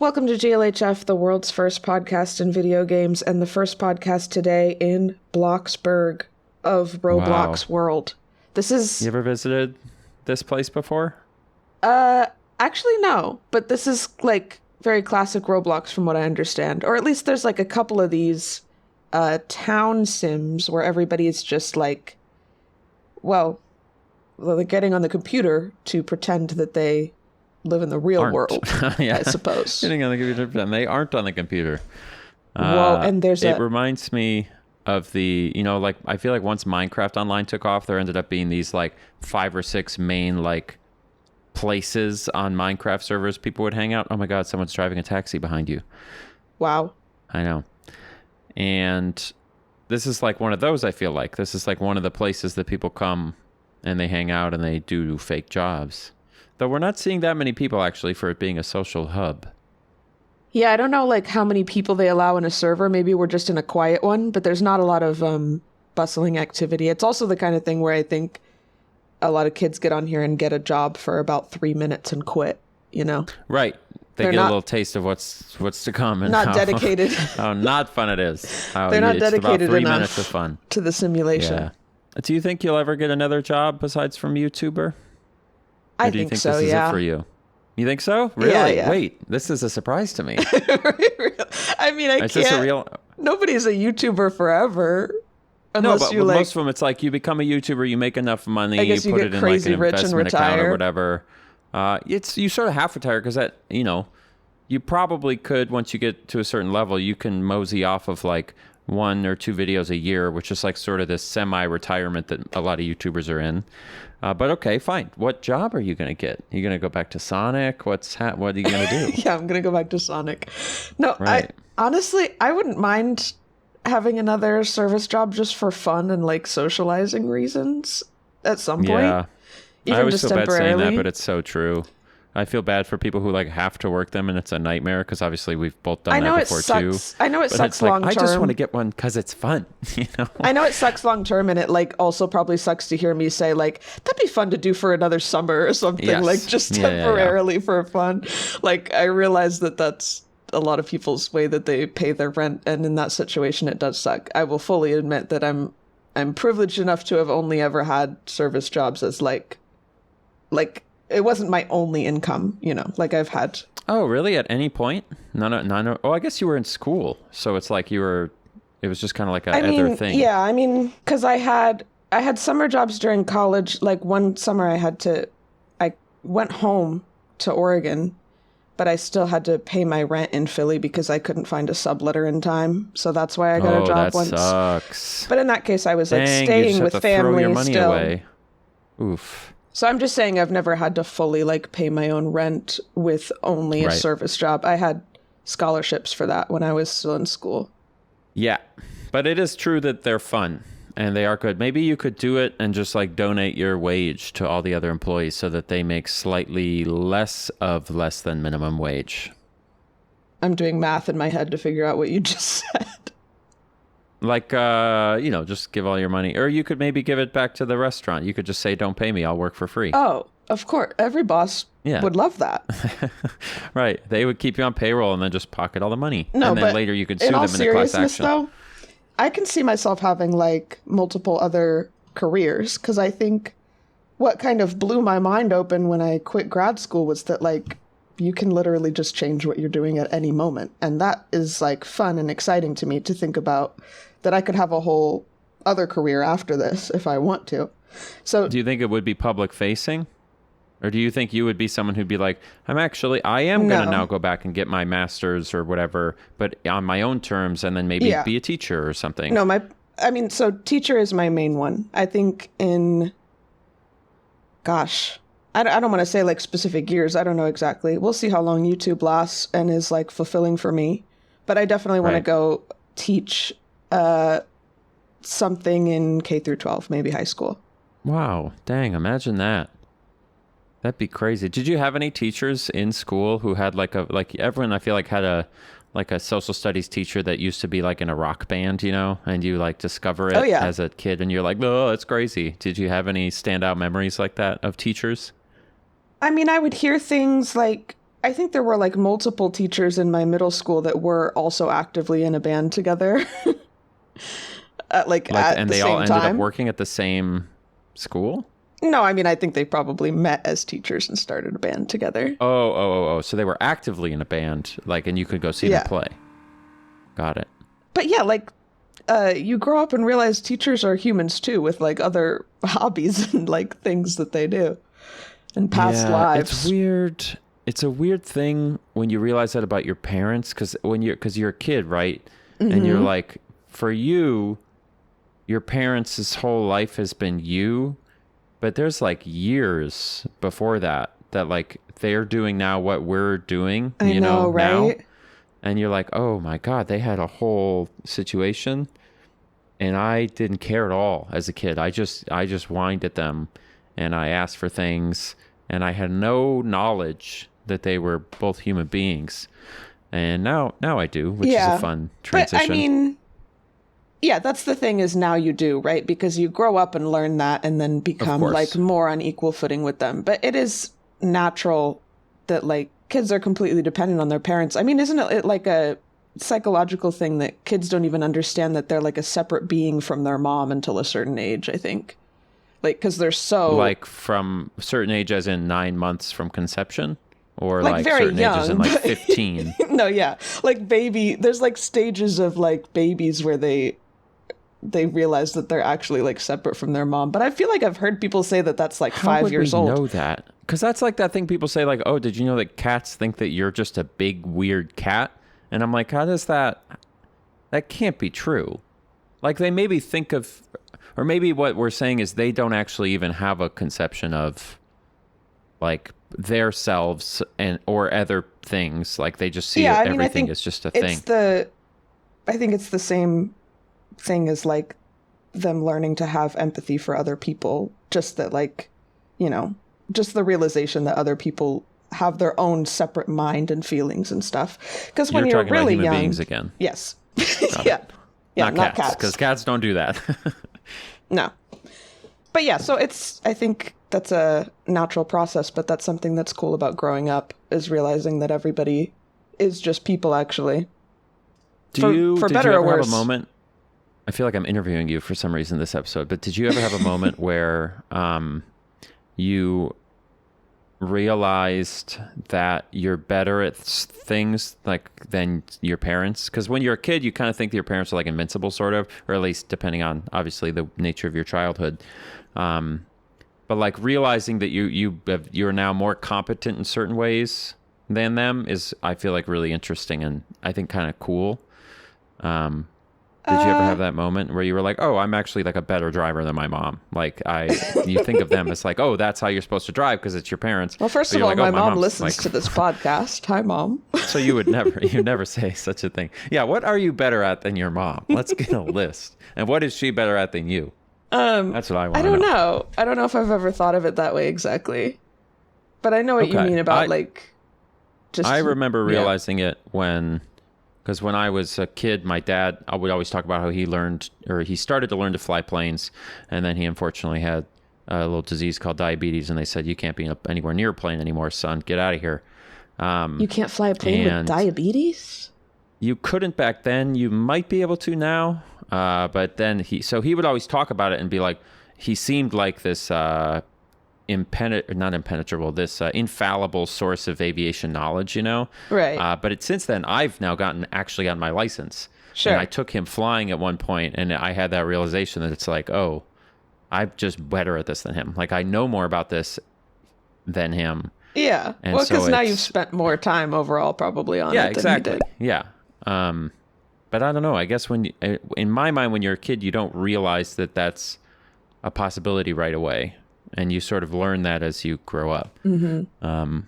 Welcome to GLHF, the world's first podcast in video games, and the first podcast today in Bloxburg of Roblox world. This is... You ever visited this place before? Actually no, but this is, like, very classic Roblox from what I understand. Or at least there's, like, a couple of these, town sims where everybody is just, like, well, they're getting on the computer to pretend that they live in the real world, yeah. I suppose. Getting on the computer, and they aren't on the computer. Well, and there's it reminds me of the, like, I feel like once Minecraft Online took off, there ended up being these, like, 5 or 6 main, like, places on Minecraft servers people would hang out. Oh my god, someone's driving a taxi behind you. Wow. I know. And this is like one of those, I feel like. This is like one of the places that people come and they hang out and they do fake jobs. Though we're not seeing that many people, actually, for it being a social hub. Yeah, I don't know, like, how many people they allow in a server. Maybe we're just in a quiet one, but there's not a lot of bustling activity. It's also the kind of thing where I think a lot of kids get on here and get a job for about 3 minutes and quit, Right. They get a little taste of what's to come. And not dedicated. How not fun it is. They're not dedicated about 3 enough minutes of fun to the simulation. Yeah. Do you think you'll ever get another job besides from YouTuber? I think so, this yeah. is it for you? You think so? Really? Yeah. Wait, this is a surprise to me. I mean, I is can't. This a real... Nobody's a YouTuber forever. Unless no, but you, like, most of them, it's like you become a YouTuber, you make enough money, I guess you put it in like an investment account or whatever. You sort of half retire because that, you probably could, once you get to a certain level, you can mosey off of like 1 or 2 videos a year, which is like sort of this semi-retirement that a lot of YouTubers are in. But okay, fine. What job are you going to get? You going to go back to Sonic? What are you going to do? Yeah, I'm going to go back to Sonic. No, right. I wouldn't mind having another service job just for fun and like socializing reasons at some point. Yeah. Even I always just feel bad saying temporarily. that, but it's so true. I feel bad for people who like have to work them, and it's a nightmare because obviously we've both done that before too. I know it sucks long term. I just want to get one because it's fun. I know it sucks long term, and it like also probably sucks to hear me say like that'd be fun to do for another summer or something. Yes. Like just temporarily for fun. Like I realize that that's a lot of people's way that they pay their rent, and in that situation it does suck. I will fully admit that I'm privileged enough to have only ever had service jobs as like it wasn't my only income, like I've had. Oh, really? At any point? No. Oh, I guess you were in school, so it's like it was just kind of like a other thing. Yeah, I mean, because I had summer jobs during college. Like one summer I went home to Oregon, but I still had to pay my rent in Philly because I couldn't find a subletter in time. So that's why I got a job once. Sucks. But in that case, I was like Dang, staying you just with have to family throw your money still. away. Oof. So I'm just saying I've never had to fully like pay my own rent with only a service job. I had scholarships for that when I was still in school. Yeah, but it is true that they're fun and they are good. Maybe you could do it and just like donate your wage to all the other employees so that they make slightly less than minimum wage. I'm doing math in my head to figure out what you just said. Like, just give all your money. Or you could maybe give it back to the restaurant. You could just say, don't pay me, I'll work for free. Oh, of course. Every boss would love that. Right. They would keep you on payroll and then just pocket all the money. No, and then but later you could sue in all them in a class seriousness, action. though, I can see myself having, like, multiple other careers. Because I think what kind of blew my mind open when I quit grad school was that, like, you can literally just change what you're doing at any moment. And that is, like, fun and exciting to me to think about. That I could have a whole other career after this if I want to. So do you think it would be public facing? Or do you think you would be someone who'd be like, I am going to now go back and get my master's or whatever, but on my own terms, and then maybe be a teacher or something? No, so teacher is my main one. I think I don't want to say like specific years. I don't know exactly. We'll see how long YouTube lasts and is like fulfilling for me. But I definitely want to go teach something in K through 12, maybe high school. Wow. Dang, imagine that. That'd be crazy. Did you have any teachers in school who had like everyone I feel like had a social studies teacher that used to be like in a rock band, and you like discover it as a kid and you're like, oh, that's crazy. Did you have any standout memories like that of teachers? I mean, I would hear things like I think there were like multiple teachers in my middle school that were also actively in a band together. At and the they all same ended up time. working at the same school? No, I mean, I think they probably met as teachers and started a band together. Oh. So they were actively in a band, like, and you could go see them play. Got it. But yeah, like, you grow up and realize teachers are humans too, with like other hobbies and like things that they do and past lives. It's weird. It's a weird thing when you realize that about your parents, because you're a kid, right? Mm-hmm. And you're like, for you, your parents' whole life has been you, but there's like years before that like they're doing now what we're doing, I know, right? now. And you're like, oh my God, they had a whole situation. And I didn't care at all as a kid. I just whined at them and I asked for things and I had no knowledge that they were both human beings. And now I do, which is a fun transition. But I mean, yeah, that's the thing is now you do, right? Because you grow up and learn that and then become like more on equal footing with them. But it is natural that like kids are completely dependent on their parents. I mean, isn't it like a psychological thing that kids don't even understand that they're like a separate being from their mom until a certain age, I think. Like, because they're so... Like from a certain age as in 9 months from conception? Or like very certain young, ages in like 15? No, yeah. Like there's like stages of like babies where they realize that they're actually like separate from their mom. But I feel like I've heard people say that that's like 5 years old. How would we know that? Because that's like that thing people say like, oh, did you know that cats think that you're just a big weird cat? And I'm like, how does that can't be true. Like they maybe think of, or maybe what we're saying is they don't actually even have a conception of like their selves or other things. Like they just see everything as just a thing. I think it's the same thing as like them learning to have empathy for other people. Just that like, just the realization that other people have their own separate mind and feelings and stuff. Because when you're really about human young, beings again. Yes, yeah, not cats, because cats don't do that. No, but yeah, so I think that's a natural process, but that's something that's cool about growing up is realizing that everybody is just people. Actually, did you ever have a moment? I feel like I'm interviewing you for some reason this episode, but did you ever have a moment where you realized that you're better at things like than your parents? Because when you're a kid, you kind of think that your parents are like invincible, sort of, or at least depending on obviously the nature of your childhood. But like realizing that you're now more competent in certain ways than them is, I feel like, really interesting and I think kind of cool. Did you ever have that moment where you were like, oh, I'm actually like a better driver than my mom? Like you think of them as like, oh, that's how you're supposed to drive because it's your parents. Well, first of all, like, my mom listens to this podcast. Hi, Mom. So you never say such a thing. Yeah. What are you better at than your mom? Let's get a list. And what is she better at than you? That's what I want to know. I don't know. I don't know if I've ever thought of it that way exactly. But I know what you mean about like just... I remember realizing it because when I was a kid, my dad, I would always talk about how he started to learn to fly planes. And then he unfortunately had a little disease called diabetes. And they said, you can't be anywhere near a plane anymore, son. Get out of here. You can't fly a plane with diabetes? You couldn't back then. You might be able to now. But then he would always talk about it and be like, he seemed like this infallible source of aviation knowledge, Right. But since then, I've now gotten my license. Sure. And I took him flying at one point, and I had that realization that it's like, oh, I'm just better at this than him. Like, I know more about this than him. Yeah. And well, because now you've spent more time overall probably on it than exactly. you did. Yeah. But I don't know. I guess in my mind, when you're a kid, you don't realize that that's a possibility right away. And you sort of learn that as you grow up. Mm-hmm. And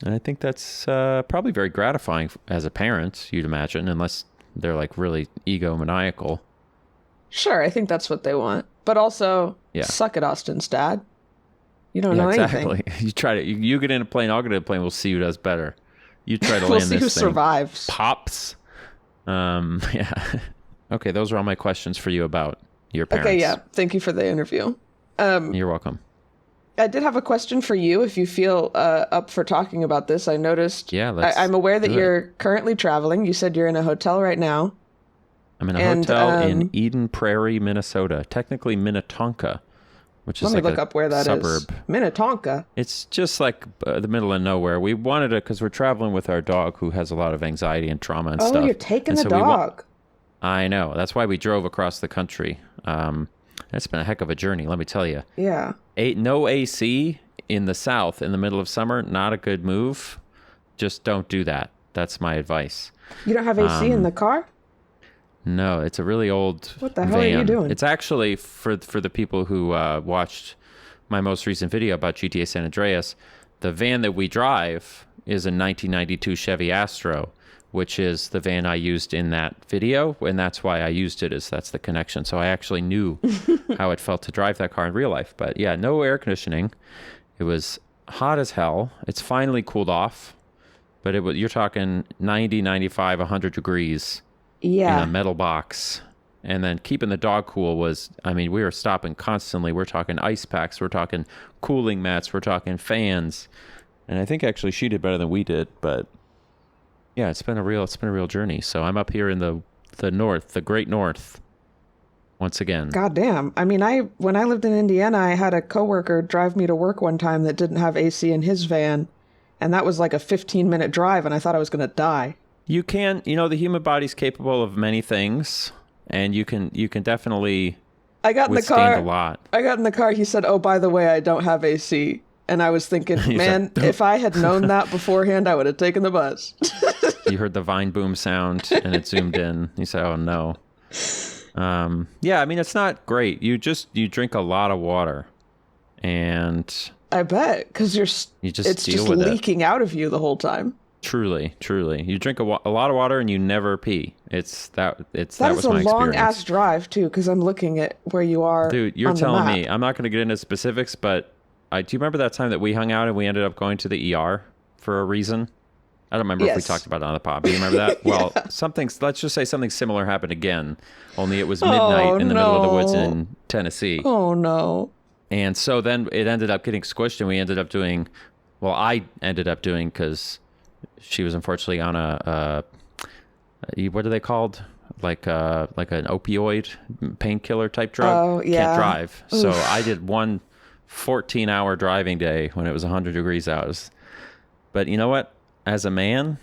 I think that's probably very gratifying as a parent, you'd imagine, unless they're like really egomaniacal. Sure, I think that's what they want. But also, suck it, Austin's dad. You don't know exactly. anything. You try to, you get in a plane, I'll get in a plane, we'll see who does better. You try to we'll land see this who thing. Survives. Pops. Yeah. Okay, those are all my questions for you about your parents. Okay, yeah. Thank you for the interview. You're welcome. I did have a question for you if you feel up for talking about this. I noticed. Yeah, I'm aware that you're currently traveling. You said you're in a hotel right now. I'm in a hotel in Eden Prairie, Minnesota. Technically Minnetonka, which is let me look up where that suburb. is. Minnetonka. It's just like the middle of nowhere. We wanted it because we're traveling with our dog who has a lot of anxiety and trauma and stuff. Oh, you're taking the dog. I know. That's why we drove across the country. That's been a heck of a journey, let me tell you. Yeah. No AC in the South in the middle of summer, not a good move. Just don't do that. That's my advice. You don't have AC in the car? No, it's a really old What the hell van. are you doing? It's actually, for the people who watched my most recent video about GTA San Andreas, the van that we drive is a 1992 Chevy Astro, which is the van I used in that video, and that's why I used it, that's the connection. So I actually knew how it felt to drive that car in real life. But yeah, no air conditioning. It was hot as hell. It's finally cooled off, but you're talking 90, 95, 100 degrees. Yeah. In a metal box. And then keeping the dog cool we were stopping constantly. We're talking ice packs. We're talking cooling mats. We're talking fans. And I think actually she did better than we did. But yeah, it's been a real journey. So I'm up here in the north, the great north, once again. God damn. When I lived in Indiana, I had a coworker drive me to work one time that didn't have AC in his van. And that was like a 15-minute drive, and I thought I was going to die. You can, the human body's capable of many things, and you can definitely withstand a lot. I got in the car. He said, "Oh, by the way, I don't have AC." And I was thinking, man, if I had known that beforehand, I would have taken the bus. You heard the vine boom sound, and it zoomed in. You said, "Oh no." Yeah, it's not great. You drink a lot of water, and I bet because it's just leaking out of you the whole time. Truly. You drink a lot of water and you never pee. That was my experience. That is a long ass drive too, because I'm looking at where you are. Dude, you're telling me. I'm not going to get into specifics, but do you remember that time that we hung out and we ended up going to the ER for a reason? I don't remember if we talked about it on the pod. Do you remember that? Yeah. Well, let's just say something similar happened again, only it was midnight in the middle of the woods in Tennessee. Oh no. And so then it ended up getting squished, and I ended up doing because she was unfortunately on a what are they called? Like an opioid painkiller type drug. Oh, yeah. Can't drive. Oof. So I did one 14-hour driving day when it was 100 degrees out. But you know what? As a man,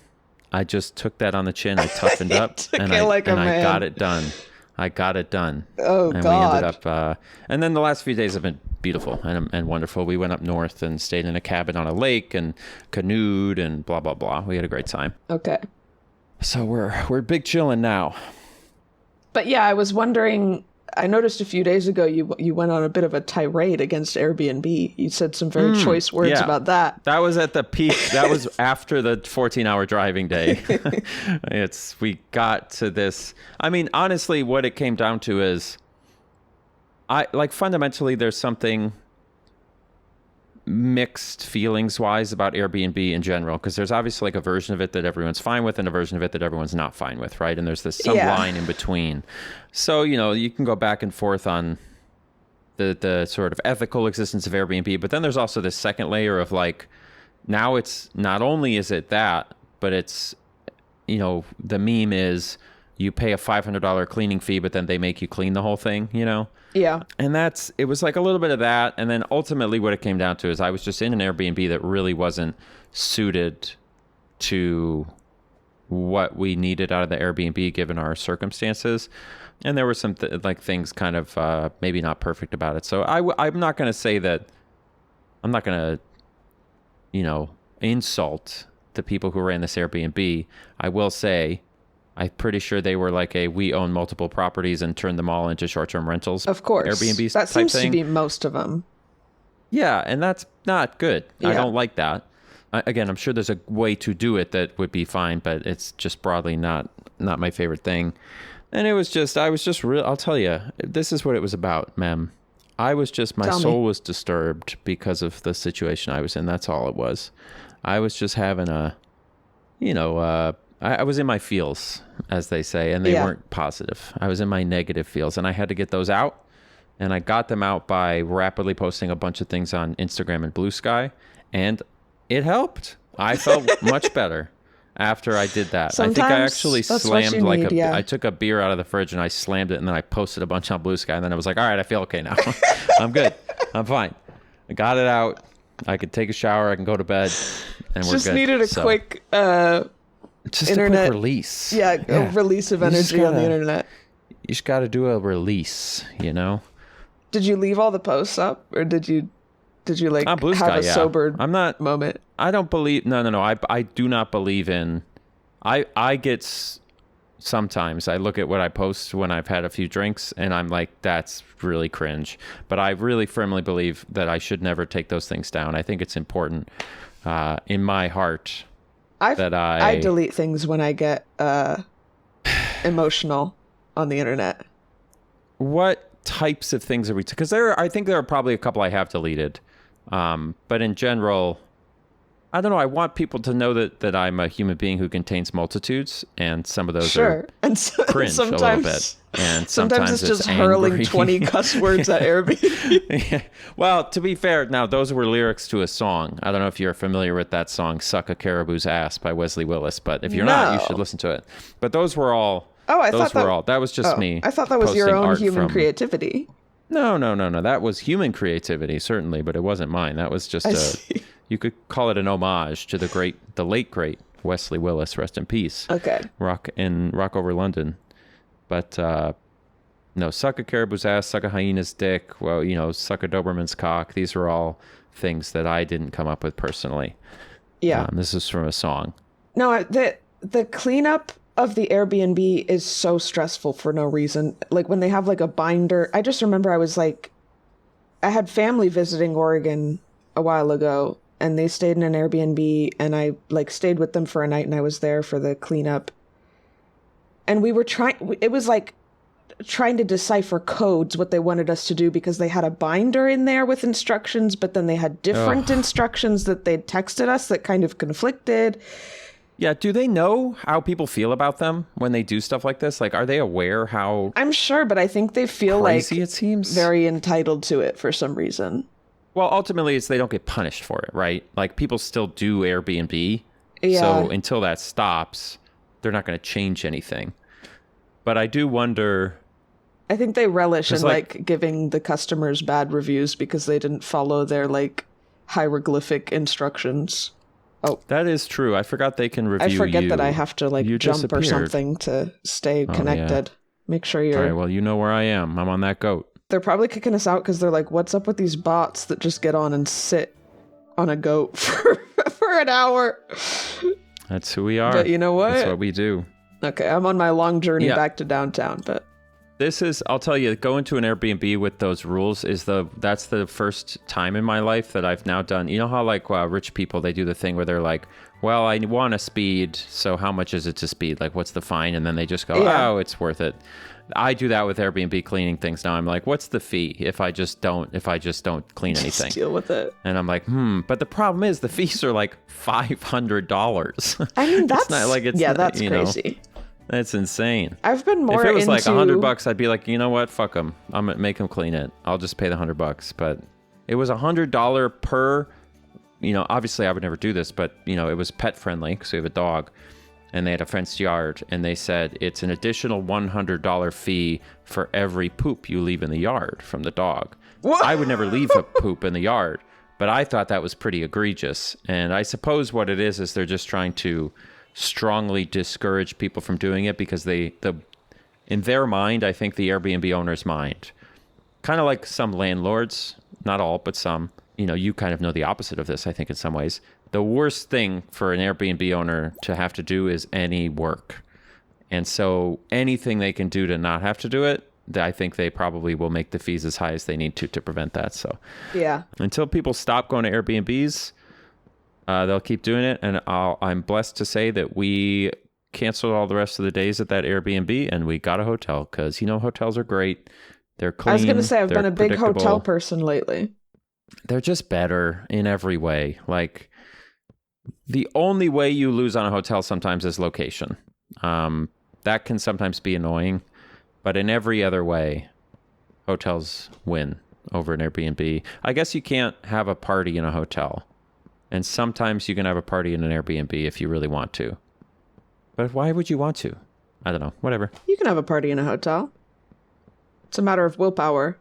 I just took that on the chin. I toughened up and I got it done. Oh, and God. We ended up, and then the last few days have been beautiful and wonderful. We went up north and stayed in a cabin on a lake and canoed and blah, blah, blah. We had a great time. Okay. So we're big chilling now. But yeah, I was wondering, I noticed a few days ago you went on a bit of a tirade against Airbnb. You said some very choice words about that. That was at the peak. That was after the 14-hour driving day. We got to this. Honestly, what it came down to is fundamentally there's something mixed feelings wise about Airbnb in general, because there's obviously a version of it that everyone's fine with and a version of it that everyone's not fine with, right? And there's some line in between. So, you can go back and forth on the sort of ethical existence of Airbnb, but then there's also this second layer of now it's not only is it that, but it's, the meme is you pay a $500 cleaning fee, but then they make you clean the whole thing, Yeah. And it was a little bit of that. And then ultimately what it came down to is I was just in an Airbnb that really wasn't suited to what we needed out of the Airbnb given our circumstances. And there were some things kind of maybe not perfect about it. So I'm not going to say that, I'm not going to, insult the people who ran this Airbnb. I will say, I'm pretty sure they were we own multiple properties and turned them all into short-term rentals. Of course. Airbnb that type seems thing. To be most of them. Yeah, and that's not good. Yeah. I don't like that. Again, I'm sure there's a way to do it that would be fine, but it's just broadly not my favorite thing. And I was just real. I'll tell you, this is what it was about, Mem. My soul was disturbed because of the situation I was in. That's all it was. I was just having I was in my feels, as they say, and they weren't positive. I was in my negative feels, and I had to get those out. And I got them out by rapidly posting a bunch of things on Instagram and Blue Sky, and it helped. I felt much better after I did that. Sometimes I think I actually slammed I took a beer out of the fridge and I slammed it, and then I posted a bunch on Blue Sky, and then I was like, all right, I feel okay now. I'm good. I'm fine. I got it out. I could take a shower. I can go to bed, and we're good. Just needed a quick just internet a quick release. Yeah, a release of energy on the internet. You just got to do a release, you know? Did you leave all the posts up, or did you like Blue Sky, have a sober moment? I don't believe. No. I do not believe in. I get sometimes I look at what I post when I've had a few drinks, and I'm like, that's really cringe. But I really firmly believe that I should never take those things down. I think it's important in my heart I delete things when I get emotional on the internet. What types of things are we? Because I think there are probably a couple I have deleted, but in general, I don't know. I want people to know that I'm a human being who contains multitudes, and some of those are and cringe a little bit. And sometimes it's just hurling 20 cuss words at Airbnb. Yeah. Well, to be fair, now those were lyrics to a song. I don't know if you're familiar with that song, "Suck a Caribou's Ass" by Wesley Willis, but if you're not, you should listen to it. But those were all. That was just me. I thought that was your own human creativity. No. That was human creativity, certainly, but it wasn't mine. That was just you could call it an homage to the late great Wesley Willis, rest in peace. Okay. Rock over London. But no, "Suck a Caribou's Ass," "Suck a Hyena's Dick," well, "Suck a Doberman's Cock." These are all things that I didn't come up with personally. Yeah. This is from a song. No, the cleanup of the Airbnb is so stressful for no reason. Like when they have like a binder, I just remember I had family visiting Oregon a while ago, and they stayed in an Airbnb, and I like stayed with them for a night, and I was there for the cleanup. And we were it was like trying to decipher codes, what they wanted us to do, because they had a binder in there with instructions, but then they had different instructions that they'd texted us that kind of conflicted. Yeah, do they know how people feel about them when they do stuff like this? Like, are they aware how... I'm sure, but I think they feel crazy it seems? Very entitled to it for some reason. Well, ultimately, it's they don't get punished for it, right? Like, people still do Airbnb. Yeah. So until that stops, they're not going to change anything. But I do wonder... I think they relish in, like, giving the customers bad reviews because they didn't follow their, like, hieroglyphic instructions. Oh, that is true. I forgot they can review you. I forget that I have to, like, jump or something to stay connected. Yeah. Make sure you're... All right, well, you know where I am. I'm on that goat. They're probably kicking us out because they're like, what's up with these bots that just get on and sit on a goat for an hour? That's who we are. But you know what? That's what we do. Okay, I'm on my long journey back to downtown, but... I'll tell you, going to an Airbnb with those rules that's the first time in my life that I've now done. You know how like rich people, they do the thing where they're like, well, I want to speed, so how much is it to speed? Like, what's the fine? And then they just go, oh, it's worth it. I do that with Airbnb cleaning things now. I'm like, what's the fee if I just don't clean anything? Just deal with it. And I'm like, but the problem is the fees are like $500. I mean, that's not like that's crazy. That's insane. I've been more into... If it was like $100, I'd be like, you know what? Fuck them. I'm going to make them clean it. I'll just pay the $100. But it was $100 per, obviously I would never do this, but, it was pet friendly because we have a dog and they had a fenced yard, and they said it's an additional $100 fee for every poop you leave in the yard from the dog. What? I would never leave a poop in the yard, but I thought that was pretty egregious. And I suppose what it is they're just trying to strongly discourage people from doing it because in their mind, I think the Airbnb owner's mind, kind of like some landlords, not all, but some, you kind of know the opposite of this, I think in some ways. The worst thing for an Airbnb owner to have to do is any work. And so anything they can do to not have to do it, I think they probably will make the fees as high as they need to prevent that. So yeah, until people stop going to Airbnbs, they'll keep doing it, and I'm blessed to say that we canceled all the rest of the days at that Airbnb, and we got a hotel because, hotels are great. They're clean. I was going to say, I've been a big hotel person lately. They're just better in every way. Like, the only way you lose on a hotel sometimes is location. That can sometimes be annoying, but in every other way, hotels win over an Airbnb. I guess you can't have a party in a hotel. And sometimes you can have a party in an Airbnb if you really want to. But why would you want to? I don't know. Whatever. You can have a party in a hotel. It's a matter of willpower.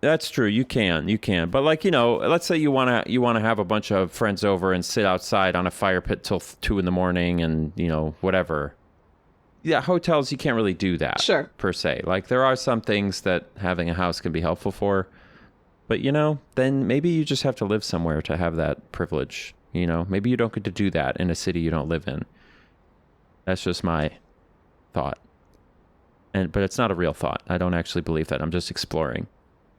That's true. You can. But like, let's say you want to have a bunch of friends over and sit outside on a fire pit till 2 a.m. and, whatever. Yeah, hotels, you can't really do that. Sure. Per se. Like, there are some things that having a house can be helpful for. But, then maybe you just have to live somewhere to have that privilege. Maybe you don't get to do that in a city you don't live in. That's just my thought. But it's not a real thought. I don't actually believe that. I'm just exploring.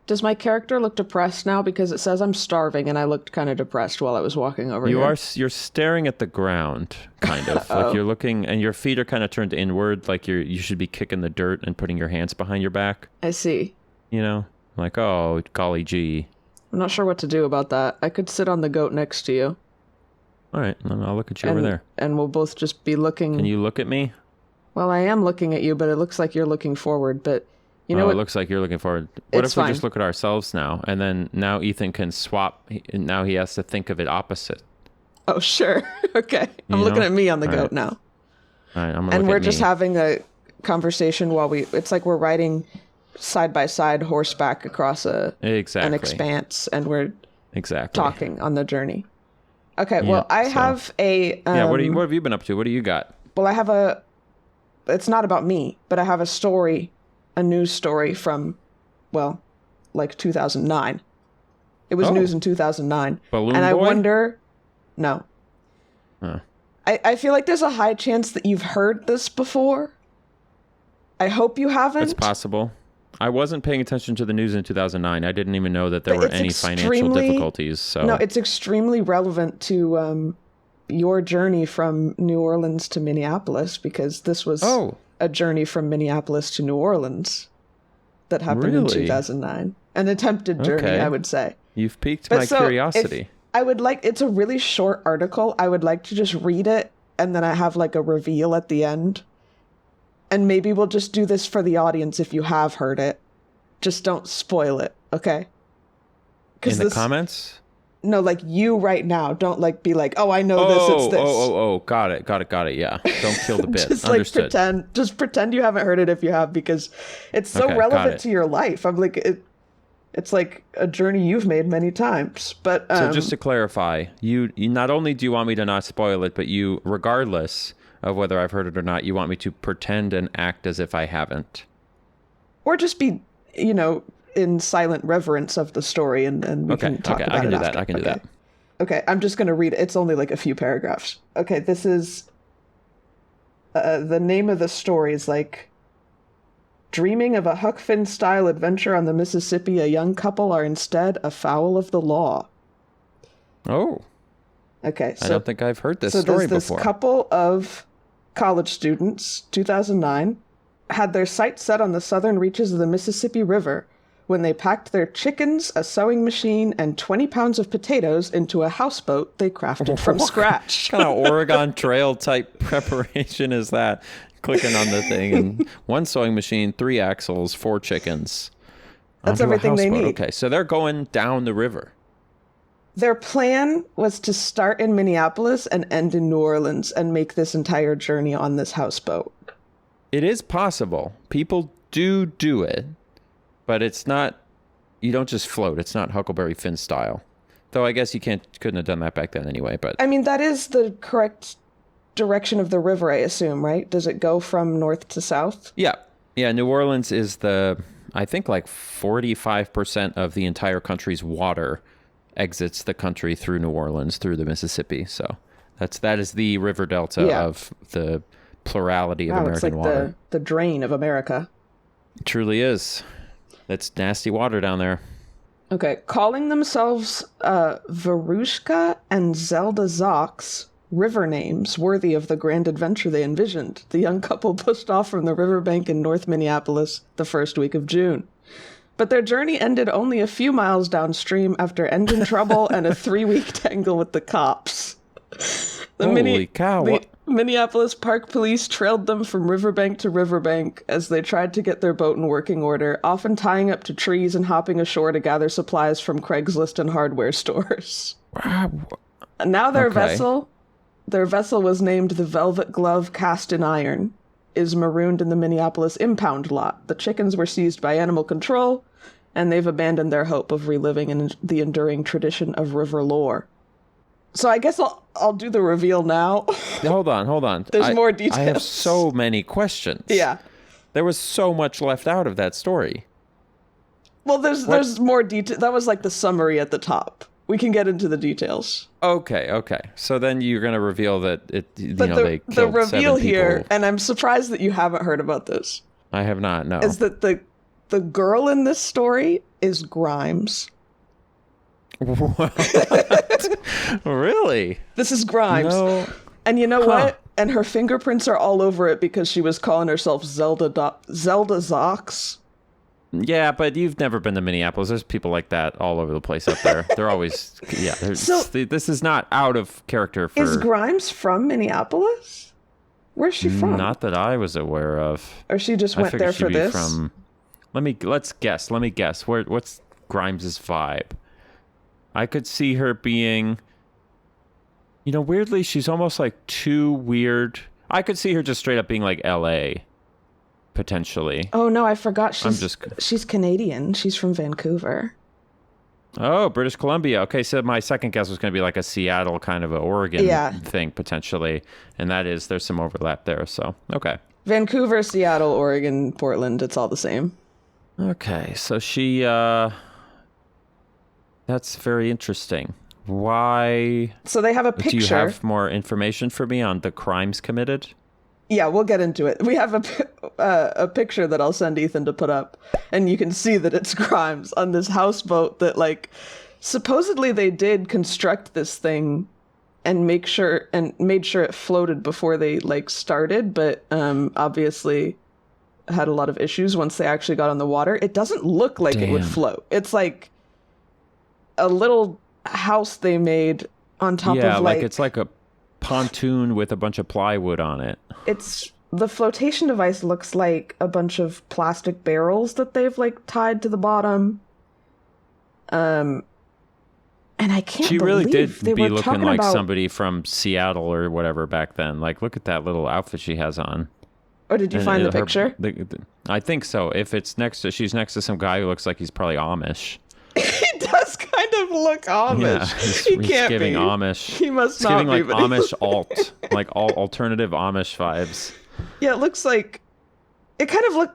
Does my character look depressed now? Because it says I'm starving, and I looked kind of depressed while I was walking over here. You're staring at the ground, kind of. Like you're looking, and your feet are kind of turned inward, like you should be kicking the dirt and putting your hands behind your back. I see. Like, oh, golly gee. I'm not sure what to do about that. I could sit on the goat next to you. All right, I'll look at you over there. And we'll both just be looking... Can you look at me? Well, I am looking at you, but it looks like you're looking forward, but... You know what? It looks like you're looking forward. What if we fine. just look at ourselves now, and then now Ethan can swap, now he has to think of it opposite. Oh, sure. Okay. I'm looking at me on the goat now. All right, I'm gonna and look we're at just me. having a conversation while it's like we're riding side by side horseback across an expanse, and we're talking on the journey. Okay, well, I have a... what have you been up to? What do you got? Well, I have it's not about me, but I have a news story from, like 2009. It was news in 2009. Balloon and I Boy? wonder... No. Huh. I feel like there's a high chance that you've heard this before. I hope you haven't. It's possible. I wasn't paying attention to the news in 2009. I didn't even know that there were any financial difficulties. So no, it's extremely relevant to your journey from New Orleans to Minneapolis, because this was a journey from Minneapolis to New Orleans that happened in 2009. An attempted journey, I would say. You've piqued my curiosity. It's a really short article. I would like to just read it, and then I have like a reveal at the end. And maybe we'll just do this for the audience if you have heard it. Just don't spoil it, okay? In the comments? No, like you right now. Don't be like, oh, I know this, it's this. Got it. Yeah. Don't kill the bit. Just Understood. pretend you haven't heard it if you have, because it's so relevant to your life. I'm like, it's like a journey you've made many times. But so just to clarify, you not only do you want me to not spoil it, but you, regardless of whether I've heard it or not, you want me to pretend and act as if I haven't. Or just be, in silent reverence of the story, and we can talk about it after. I can do that. Okay, I'm just going to read it. It's only like a few paragraphs. Okay, this is... the name of the story is like... Dreaming of a Huck Finn-style adventure on the Mississippi, a young couple are instead afoul of the law. Oh. Okay, so... I don't think I've heard this story before. So there's this couple of college students, 2009, had their sights set on the southern reaches of the Mississippi River when they packed their chickens, a sewing machine, and 20 pounds of potatoes into a houseboat they crafted from scratch. What kind of Oregon Trail type preparation is that? Clicking on the thing, and 1 sewing machine, 3 axles, 4 chickens. That's everything they need. Okay, so they're going down the river. Their plan was to start in Minneapolis and end in New Orleans and make this entire journey on this houseboat. It is possible. People do it, but it's not, you don't just float. It's not Huckleberry Finn style. Though I guess couldn't have done that back then anyway, but... I mean, that is the correct direction of the river, I assume, right? Does it go from north to south? Yeah. Yeah, New Orleans is I think like 45% of the entire country's water exits the country through New Orleans, through the Mississippi. So that is the river delta of the plurality of American water. It's like the drain of America. It truly is. That's nasty water down there. Okay, calling themselves Verushka and Zelda Zox, river names worthy of the grand adventure they envisioned, the young couple pushed off from the riverbank in North Minneapolis the first week of June. But their journey ended only a few miles downstream after engine trouble and a 3-week tangle with the cops. Holy cow. The Minneapolis Park Police trailed them from riverbank to riverbank as they tried to get their boat in working order, often tying up to trees and hopping ashore to gather supplies from Craigslist and hardware stores. Wow. And now their vessel was named the Velvet Glove Cast in Iron, is marooned in the Minneapolis impound lot. The chickens were seized by animal control, and they've abandoned their hope of reliving the enduring tradition of river lore. So I guess I'll do the reveal now. Hold on. There's more details. I have so many questions. Yeah. There was so much left out of that story. Well, there's more detail. That was like the summary at the top. We can get into the details. Okay. So then you're going to reveal that they killed the reveal 7 here, people. and I'm surprised that you haven't heard about this. I have not, no. Is that the girl in this story is Grimes. What? Really? This is Grimes. No. And you know what? And her fingerprints are all over it because she was calling herself Zelda Zox. Yeah, but you've never been to Minneapolis. There's people like that all over the place up there. They're always, this is not out of character for... Is Grimes from Minneapolis? Where's she from? Not that I was aware of. Or she just went there for this? Let's guess. Let me guess. What's Grimes's vibe? I could see her being... weirdly, she's almost like too weird. I could see her just straight up being like L.A., potentially. Oh, no, I forgot. She's Canadian. She's from Vancouver. Oh, British Columbia. Okay, so my second guess was going to be like a Seattle kind of an Oregon thing, potentially. And there's some overlap there, so, okay. Vancouver, Seattle, Oregon, Portland, it's all the same. Okay, so she... That's very interesting. Why? So they have a picture. Do you have more information for me on the crimes committed? Yeah, we'll get into it. We have a picture that I'll send Ethan to put up, and you can see that it's Grimes on this houseboat that, supposedly they did construct this thing and made sure it floated before they, started, but obviously had a lot of issues once they actually got on the water. It doesn't look like it would float. It's like a little house they made on top of it's like a pontoon with a bunch of plywood on it. It's the flotation device looks like a bunch of plastic barrels that they've tied to the bottom. And I can't she believe really did they be were looking like about... somebody from Seattle or whatever back then. Look at that little outfit she has on. Or did you find the picture? I think so. If she's next to some guy who looks like he's probably Amish. He does kind of look Amish. Yeah, he can't giving be. Amish. He must not be. Giving but Amish alt, all alternative Amish vibes. Yeah, it looks like it kind of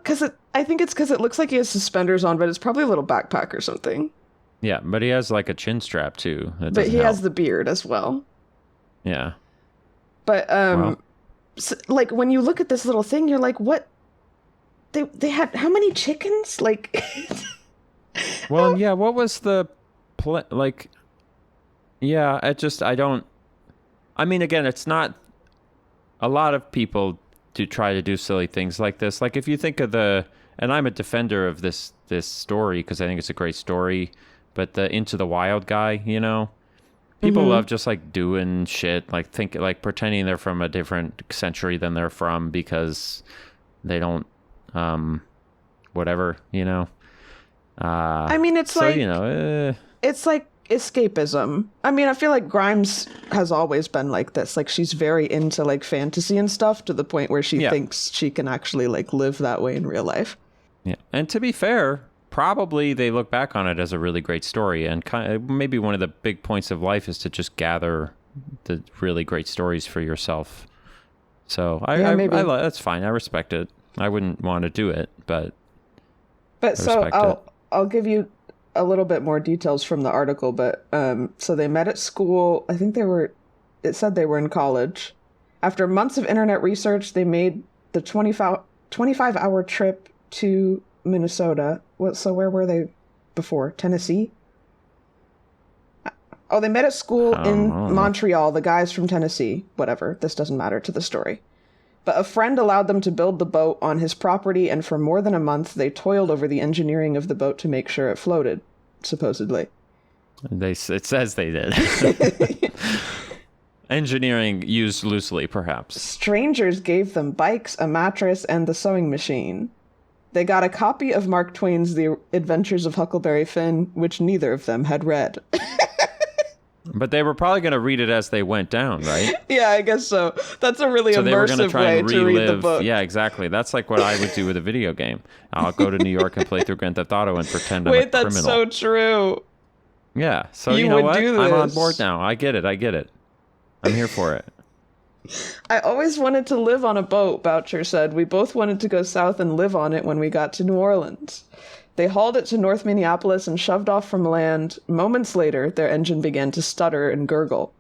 I think it's because it looks like he has suspenders on, but it's probably a little backpack or something. Yeah, but he has a chin strap too. But he has the beard as well. Yeah. But when you look at this little thing, you're like, what? They had how many chickens? Well, yeah, what was the yeah, again, it's not a lot of people to try to do silly things like this. If you think of and I'm a defender of this story because I think it's a great story, but the Into the Wild guy, people love just doing shit, pretending they're from a different century than they're from because they don't, whatever, it's like escapism. I feel like Grimes has always been like this. She's very into fantasy and stuff to the point where she thinks she can actually live that way in real life. Yeah, and to be fair, probably they look back on it as a really great story, and maybe one of the big points of life is to just gather the really great stories for yourself. So that's fine. I respect it. I wouldn't want to do it, but so I'll give you a little bit more details from the article, but so they met at school. I think it said they were in college. After months of internet research, they made the 25-hour trip to Minnesota. So where were they before? Tennessee? Oh, they met at school in Montreal, the guys from Tennessee. Whatever, this doesn't matter to the story. But a friend allowed them to build the boat on his property, and for more than a month, they toiled over the engineering of the boat to make sure it floated, supposedly. It says they did. Engineering used loosely, perhaps. Strangers gave them bikes, a mattress, and the sewing machine. They got a copy of Mark Twain's The Adventures of Huckleberry Finn, which neither of them had read. But they were probably going to read it as they went down, right? Yeah, I guess so. That's a really immersive way to read the book. Yeah, exactly. That's like what I would do with a video game. I'll go to New York and play through Grand Theft Auto and pretend I'm a criminal. Wait, that's so true. Yeah, so you know what? I'm on board now. I get it. I'm here for it. I always wanted to live on a boat, Boucher said. We both wanted to go south and live on it when we got to New Orleans. They hauled it to North Minneapolis and shoved off from land. Moments later, their engine began to stutter and gurgle.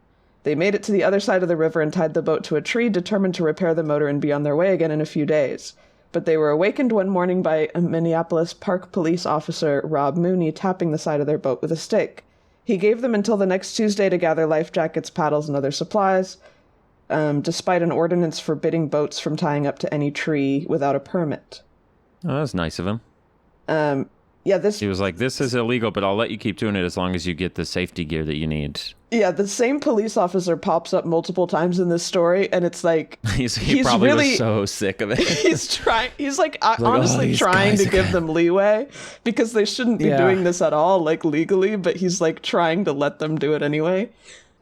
They made it to the other side of the river and tied the boat to a tree, determined to repair the motor and be on their way again in a few days. But they were awakened one morning by a Minneapolis Park police officer, Rob Mooney, tapping the side of their boat with a stick. He gave them until the next Tuesday to gather life jackets, paddles, and other supplies, despite an ordinance forbidding boats from tying up to any tree without a permit. Oh, that was nice of him. Yeah, he was like, this is illegal, but I'll let you keep doing it as long as you get the safety gear that you need. Yeah, the same police officer pops up multiple times in this story, and it's like he probably really, was so sick of it. He's like honestly trying to give them leeway because they shouldn't be doing this at all, like legally, but he's like trying to let them do it anyway.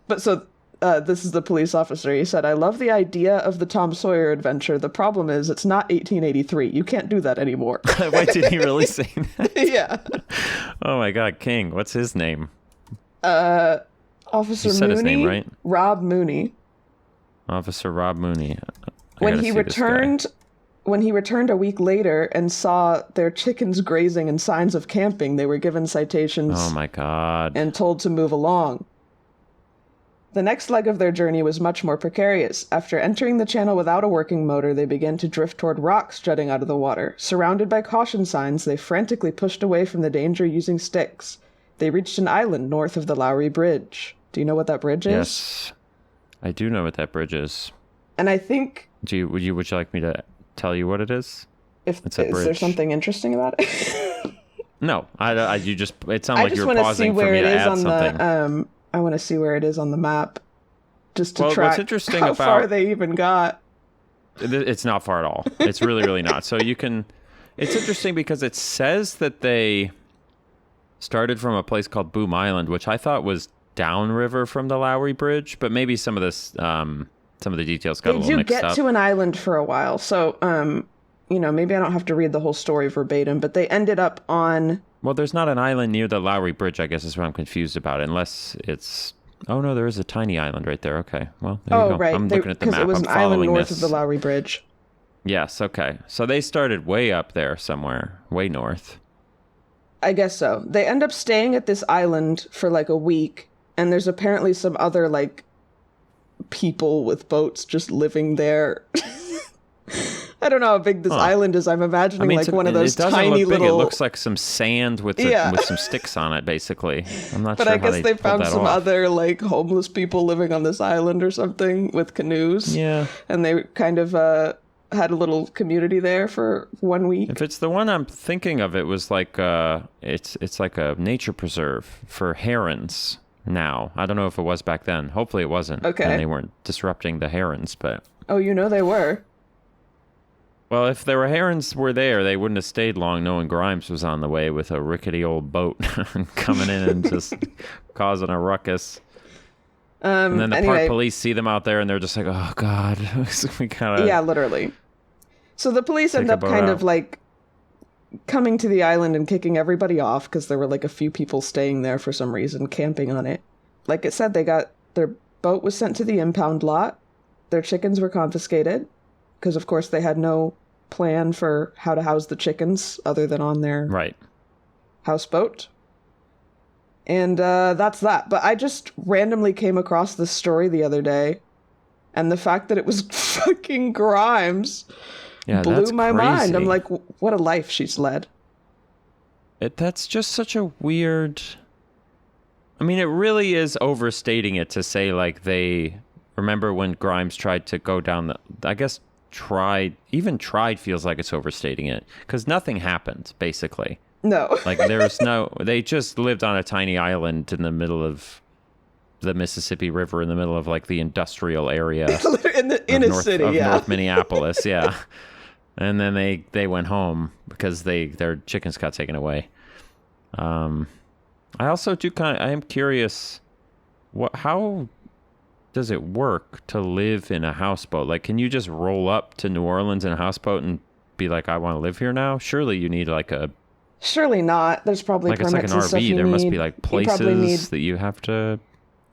But so this is the police officer. He said, "I love the idea of the Tom Sawyer adventure. The problem is it's not 1883. You can't do that anymore." Wait, did he really say that? Yeah. Oh my God, King. What's his name? Officer Mooney. His name, right? Rob Mooney. Officer Rob Mooney. When he returned a week later and saw their chickens grazing and signs of camping, they were given citations. Oh my God. And told to move along. The next leg of their journey was much more precarious. After entering the channel without a working motor, they began to drift toward rocks jutting out of the water. Surrounded by caution signs, they frantically pushed away from the danger using sticks. They reached an island north of the Lowry Bridge. Do you know what that bridge is? Yes, I do know what that bridge is. And I think... Would you like me to tell you what it is? Is there something interesting about it? No, it sounded like you were pausing for me to add something. I want to see where it is on the map, just to track what's interesting how about, far they even got. It's not far at all. It's really, really not. So it's interesting because it says that they started from a place called Boom Island, which I thought was downriver from the Lowry Bridge, but maybe some of the details got a little mixed up. They do get to an island for a while, so maybe I don't have to read the whole story verbatim, but they ended up on... Well, there's not an island near the Lowry Bridge, I guess is what I'm confused about, unless it's... Oh, no, there is a tiny island right there. Okay, well, there you go. Right. I'm looking at the map. Because it was an island north of the Lowry Bridge. Yes, okay. So they started way up there somewhere, way north. I guess so. They end up staying at this island for like a week, and there's apparently some other like people with boats just living there. I don't know how big this island is. I'm imagining one of those tiny little... It looks like some sand with some sticks on it, basically. I'm not sure how they pulled that off. But I guess they found some other like homeless people living on this island or something with canoes. Yeah. And they kind of had a little community there for 1 week. If it's the one I'm thinking of, it was like it's like a nature preserve for herons now. I don't know if it was back then. Hopefully it wasn't. Okay. And they weren't disrupting the herons, but... Oh, they were. Well, if there were herons there, they wouldn't have stayed long knowing Grimes was on the way with a rickety old boat coming in and just causing a ruckus. And then the park police see them out there and they're just like, oh, God. We gotta... Yeah, literally. So the police end up kind of like coming to the island and kicking everybody off because there were like a few people staying there for some reason, camping on it. Like it said, their boat was sent to the impound lot. Their chickens were confiscated because, of course, they had no plan for how to house the chickens other than on their houseboat. And that's that. But I just randomly came across this story the other day, and the fact that it was fucking Grimes blew my mind. I'm like, what a life she's led. That's just such a weird... I mean, it really is overstating it to say, like, they... Remember when Grimes tried to go down the... I guess... tried feels like it's overstating it because nothing happened basically. No. Like they just lived on a tiny island in the middle of the Mississippi River in the middle of like the industrial area in the inner city, North Minneapolis, yeah. And then they went home because their chickens got taken away. I also I am curious, how does it work to live in a houseboat? Like, can you just roll up to New Orleans in a houseboat and be like, I want to live here now? Surely you need like a... Surely not. There's probably like permits it's like an and stuff RV. There must be like places that you have to...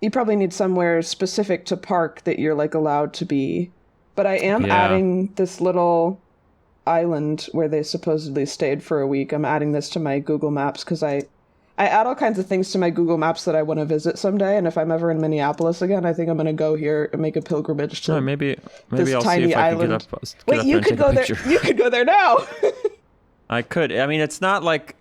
You probably need somewhere specific to park that you're like allowed to be. But I am adding this little island where they supposedly stayed for a week. I'm adding this to my Google Maps because I add all kinds of things to my Google Maps that I want to visit someday. And if I'm ever in Minneapolis again, I think I'm going to go here and make a pilgrimage to maybe this I'll tiny see if island. I can get up. Wait, you could go there. You could go there now. I could. I mean, it's not like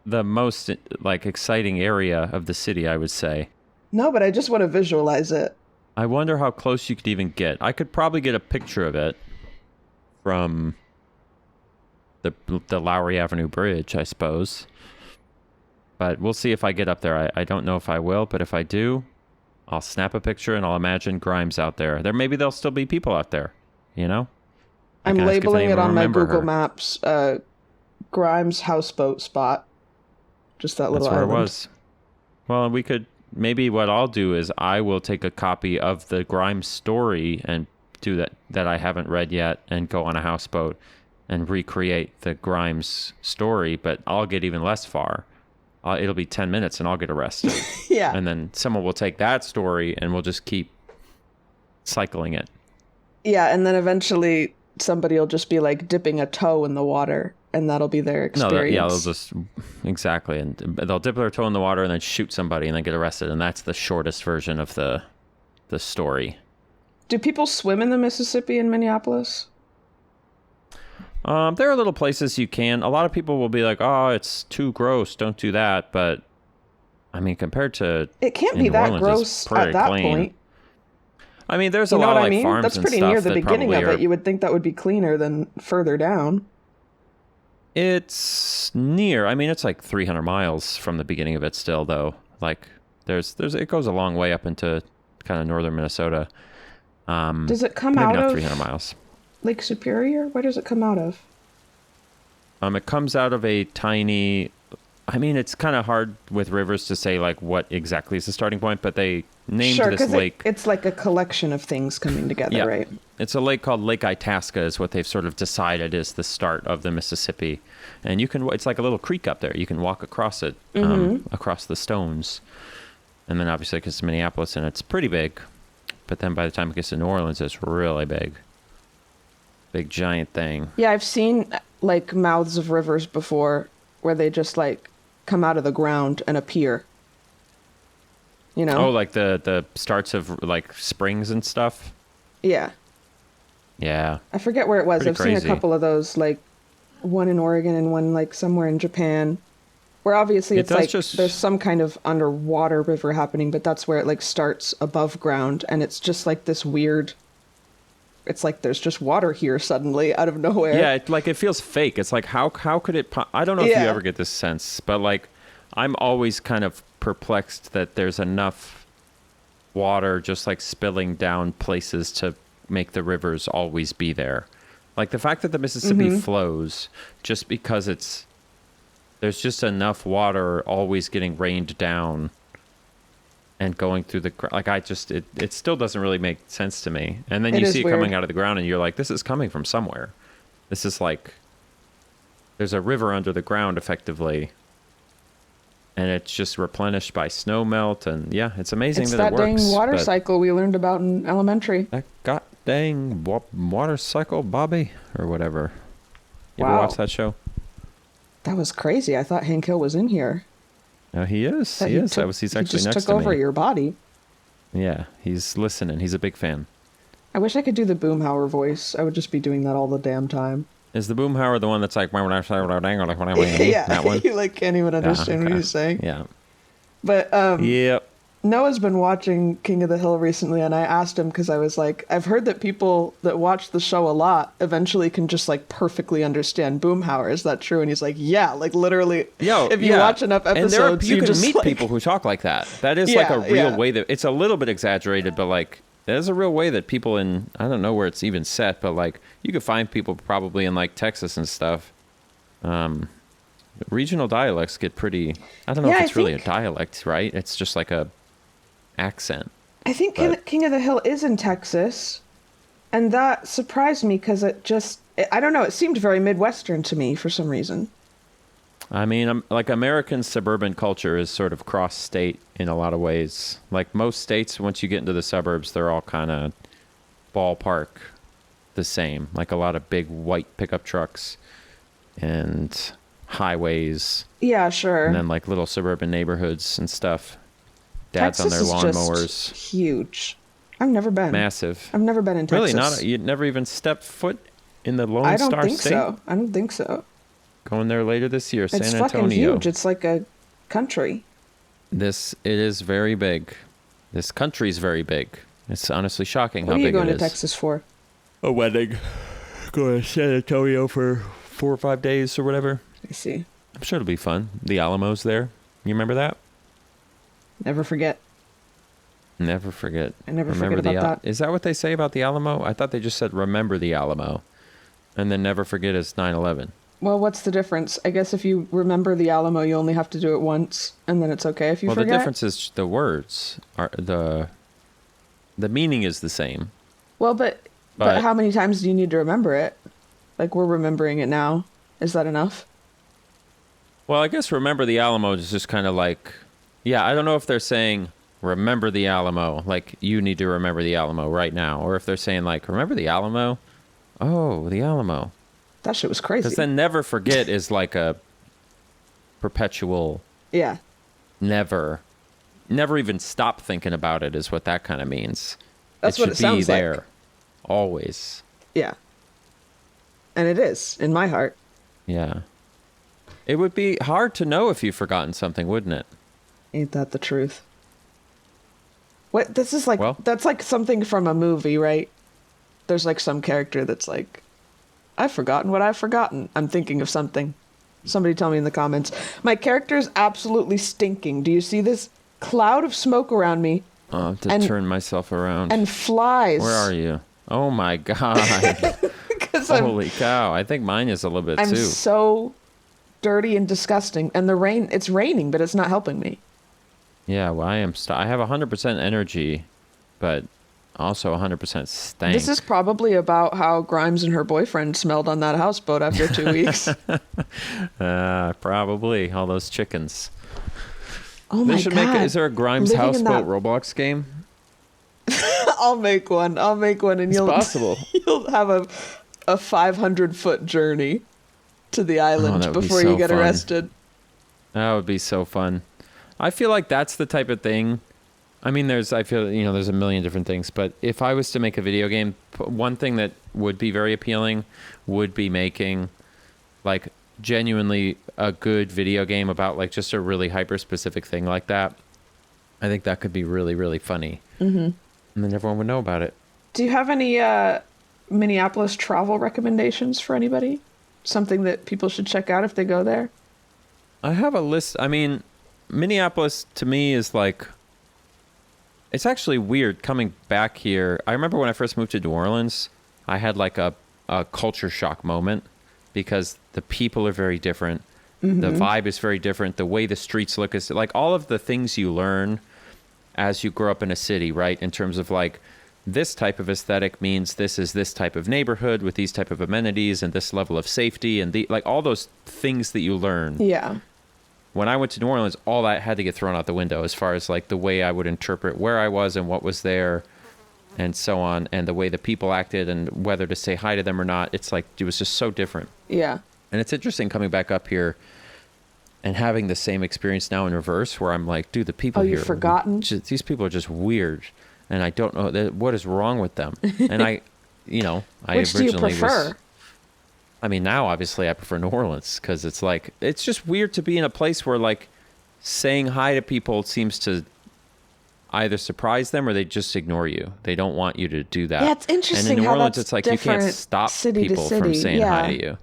the most like exciting area of the city, I would say. No, but I just want to visualize it. I wonder how close you could even get. I could probably get a picture of it from the Lowry Avenue Bridge, I suppose. But we'll see if I get up there. I don't know if I will, but if I do, I'll snap a picture and I'll imagine Grimes out there. Maybe there'll still be people out there, you know? I'm labeling it on my Google Maps, Grimes houseboat spot. Just that little island. That's where it was. Well, and we could... Maybe what I'll do is I will take a copy of the Grimes story and do that I haven't read yet and go on a houseboat and recreate the Grimes story, but I'll get even less far. It'll be 10 minutes and I'll get arrested. Yeah. And then someone will take that story and we'll just keep cycling it. Yeah, and then eventually somebody will just be like dipping a toe in the water. And that'll be their experience. They'll just... Exactly. And they'll dip their toe in the water and then shoot somebody and then get arrested. And that's the shortest version of the story. Do people swim in the Mississippi in Minneapolis? There are little places you can. A lot of people will be like, oh, it's too gross. Don't do that. But, I mean, compared to... It can't be that gross at that point. I mean, there's a lot of like farms and stuff. That's pretty near the beginning of it. You would think that would be cleaner than further down. It's near. I mean, it's like 300 miles from the beginning of it still, though. Like, it goes a long way up into kind of northern Minnesota. Does it come out of 300 miles. Lake Superior? Where does it come out of? It comes out of a tiny... I mean, it's kind of hard with rivers to say, like, what exactly is the starting point, but they named this lake... It's like a collection of things coming together, right? It's a lake called Lake Itasca is what they've sort of decided is the start of the Mississippi. And it's like a little creek up there. You can walk across it, across the stones. And then obviously because it's Minneapolis and it's pretty big. But then by the time it gets to New Orleans, it's really big. Big, giant thing. Yeah, I've seen, like, mouths of rivers before where they just, like, come out of the ground and appear. You know? Oh, like the starts of, like, springs and stuff? Yeah. Yeah. I forget where it was. Pretty I've crazy. seen a couple of those, like, one in Oregon and one, like, somewhere in Japan. Where obviously it's like there's some kind of underwater river happening, but that's where it, like, starts above ground. And it's just, like, this weird... It's like there's just water here suddenly out of nowhere. Yeah, it feels fake. It's like, how could it... I don't know if you ever get this sense, but, like, I'm always kind of perplexed that there's enough water just, like, spilling down places to make the rivers always be there. Like, the fact that the Mississippi flows just because there's just enough water always getting rained down and going through the... Like, it still doesn't really make sense to me. And then you see it coming out of the ground and you're like, this is coming from somewhere. This is like... There's a river under the ground, effectively. And it's just replenished by snow melt. And, yeah, it's amazing that it works. It's that dang water cycle we learned about in elementary. That god dang water cycle, Bobby? Or whatever. You ever watch that show? That was crazy. I thought Hank Hill was in here. No, he is. He's actually next to me. He just took over your body. Yeah, he's listening. He's a big fan. I wish I could do the Boomhauer voice. I would just be doing that all the damn time. Is the Boomhauer the one that's like... Yeah, that one? You, like, can't even understand what he's saying. Yeah. But, Yep. Noah's been watching King of the Hill recently, and I asked him because I was like, I've heard that people that watch the show a lot eventually can just like perfectly understand Boomhauer. Is that true? And he's like, yeah, like literally. If you watch enough episodes, and you can just meet like, people who talk like that. That is like a real way that it's a little bit exaggerated, but like there's a real way that people in, I don't know where it's even set, but like you could find people probably in like Texas and stuff. Regional dialects get pretty, I don't know if it's really a dialect, right? It's just like a accent. I think King of the Hill is in Texas, and that surprised me because I don't know, it seemed very Midwestern to me for some reason. I mean, like American suburban culture is sort of cross-state in a lot of ways. Like most states, once you get into the suburbs, they're all kind of ballpark the same. Like a lot of big white pickup trucks and highways. Yeah, sure. And then like little suburban neighborhoods and stuff. Dads Texas on their lawnmowers. Just huge. I've never been. Massive. I've never been in Texas. Really? Not? You'd never even stepped foot in the Lone Star State? I don't think so. Going there later this year, San Antonio. It's fucking huge. It's like a country. It is very big. This country's very big. It's honestly shocking how big it is. What are you going to Texas for? A wedding. Going to San Antonio for 4 or 5 days or whatever. I see. I'm sure it'll be fun. The Alamo's there. You remember that? Never forget. Never forget. I never forget about that. Is that what they say about the Alamo? I thought they just said remember the Alamo. And then never forget is 9/11. Well, what's the difference? I guess if you remember the Alamo, you only have to do it once, and then it's okay if you forget. Well, the difference is the words. The meaning is the same. Well, but how many times do you need to remember it? Like, we're remembering it now. Is that enough? Well, I guess remember the Alamo is just kind of like... Yeah, I don't know if they're saying, remember the Alamo, like, you need to remember the Alamo right now. Or if they're saying, like, remember the Alamo? Oh, the Alamo. That shit was crazy. Because then never forget is like a perpetual... Yeah. Never even stop thinking about it is what that kind of means. That's what it sounds like. It should be there. Always. Yeah. And it is, in my heart. Yeah. It would be hard to know if you've forgotten something, wouldn't it? Ain't that the truth? What? This is like, well, that's like something from a movie, right? There's like some character that's like, I've forgotten what I've forgotten. I'm thinking of something. Somebody tell me in the comments. My character is absolutely stinking. Do you see this cloud of smoke around me? I'll have to turn myself around. And flies. Where are you? Oh my God. Holy cow. I think mine is a little bit too. I'm so dirty and disgusting. And it's raining, but it's not helping me. Yeah, well, I have 100% energy, but also 100% stank. This is probably about how Grimes and her boyfriend smelled on that houseboat after 2 weeks. Probably. All those chickens. Oh my God. Is there a Grimes houseboat Roblox game? I'll make one. And possible. You'll have a 500-foot journey to the island before you get arrested. That would be so fun. I feel like that's the type of thing. I mean, there's a million different things, but if I was to make a video game, one thing that would be very appealing would be making like genuinely a good video game about like just a really hyper specific thing like that. I think that could be really, really funny. Mm-hmm. And then everyone would know about it. Do you have any Minneapolis travel recommendations for anybody? Something that people should check out if they go there? I have a list. I mean, Minneapolis to me is like, it's actually weird coming back here. I remember when I first moved to New Orleans, I had like a culture shock moment because the people are very different. Mm-hmm. The vibe is very different. The way the streets look is like all of the things you learn as you grow up in a city, right? In terms of like, this type of aesthetic means this is this type of neighborhood with these type of amenities and this level of safety and like all those things that you learn. Yeah. When I went to New Orleans, all that had to get thrown out the window as far as like the way I would interpret where I was and what was there and so on, and the way the people acted and whether to say hi to them or not. It's like, it was just so different. Yeah. And it's interesting coming back up here and having the same experience now in reverse where I'm like, dude, the people here, you've forgotten? These people are just weird. And I don't know what is wrong with them. And I Which do you prefer? I mean, now obviously I prefer New Orleans because it's like, it's just weird to be in a place where like saying hi to people seems to either surprise them or they just ignore you. They don't want you to do that. Yeah, it's interesting. And in New how Orleans, that's it's like you can't stop people from saying hi to you.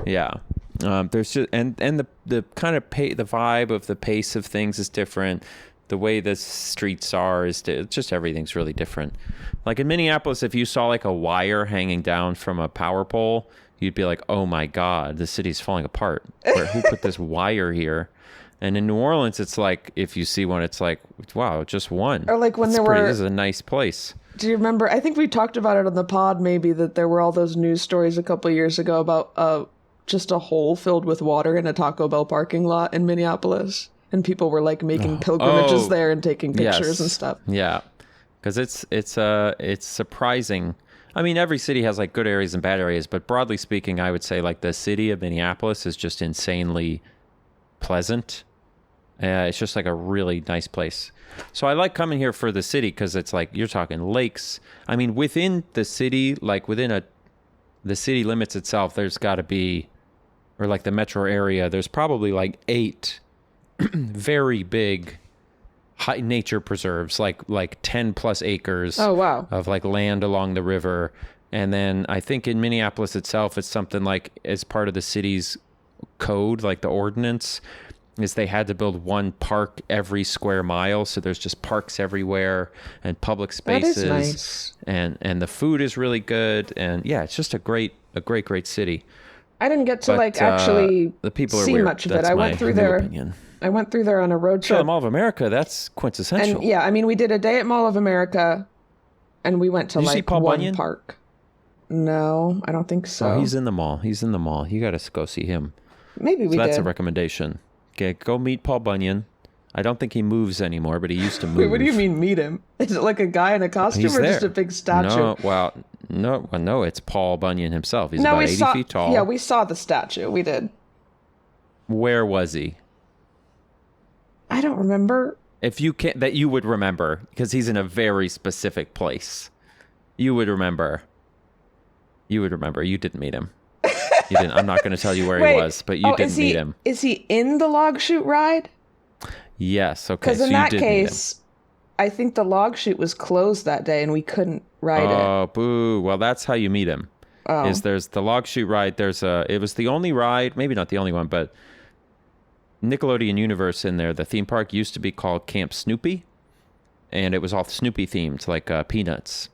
Yeah. There's just and the kind of the vibe of the pace of things is different. The way the streets are just everything's really different. Like in Minneapolis, if you saw like a wire hanging down from a power pole, you'd be like, "Oh my God, the city's falling apart. Who put this wire here?" And in New Orleans, it's like if you see one, it's like, "Wow, just one." Or like when this is a nice place. Do you remember? I think we talked about it on the pod. Maybe that there were all those news stories a couple of years ago about just a hole filled with water in a Taco Bell parking lot in Minneapolis. And people were like making pilgrimages there and taking pictures and stuff. Yeah, because it's surprising. I mean, every city has like good areas and bad areas, but broadly speaking, I would say like the city of Minneapolis is just insanely pleasant. It's just like a really nice place. So I like coming here for the city because it's like you're talking lakes. I mean, within the city, like the city limits itself, there's got to be, or like the metro area, there's probably like 8 very big high nature preserves, like 10 plus acres of like land along the river. And then I think in Minneapolis itself, it's something like as part of the city's code, like the ordinance, is they had to build one park every square mile. So there's just parks everywhere and public spaces. That is nice. And the food is really good. And yeah, it's just a great city. I didn't get to actually the people see much of it. I went through there. Opinion. I went through there on a road trip. So the Mall of America, that's quintessential. And yeah, I mean, we did a day at Mall of America, and we went to Did you see Paul one Bunyan? park. No, I don't think so. Oh, he's in the mall. You got to go see him. Maybe we did. That's a recommendation. Okay, go meet Paul Bunyan. I don't think he moves anymore, but he used to move. Wait, what do you mean meet him? Is it like a guy in a costume or just a big statue? No, it's Paul Bunyan himself. He's about 80 feet tall. Yeah, we saw the statue. We did. Where was he? I don't remember. If you can, that you would remember, because he's in a very specific place. You would remember. You didn't meet him. You didn't. I'm not going to tell you where he was, but you didn't meet him. Is he in the log chute ride? Yes. Okay. Because in that case, I think the log chute was closed that day and we couldn't ride it. Oh, boo. Well, that's how you meet him. Oh. There's the log chute ride. It was the only ride, maybe not the only one, but Nickelodeon Universe in there, the theme park used to be called Camp Snoopy, and it was all Snoopy themed, like Peanuts.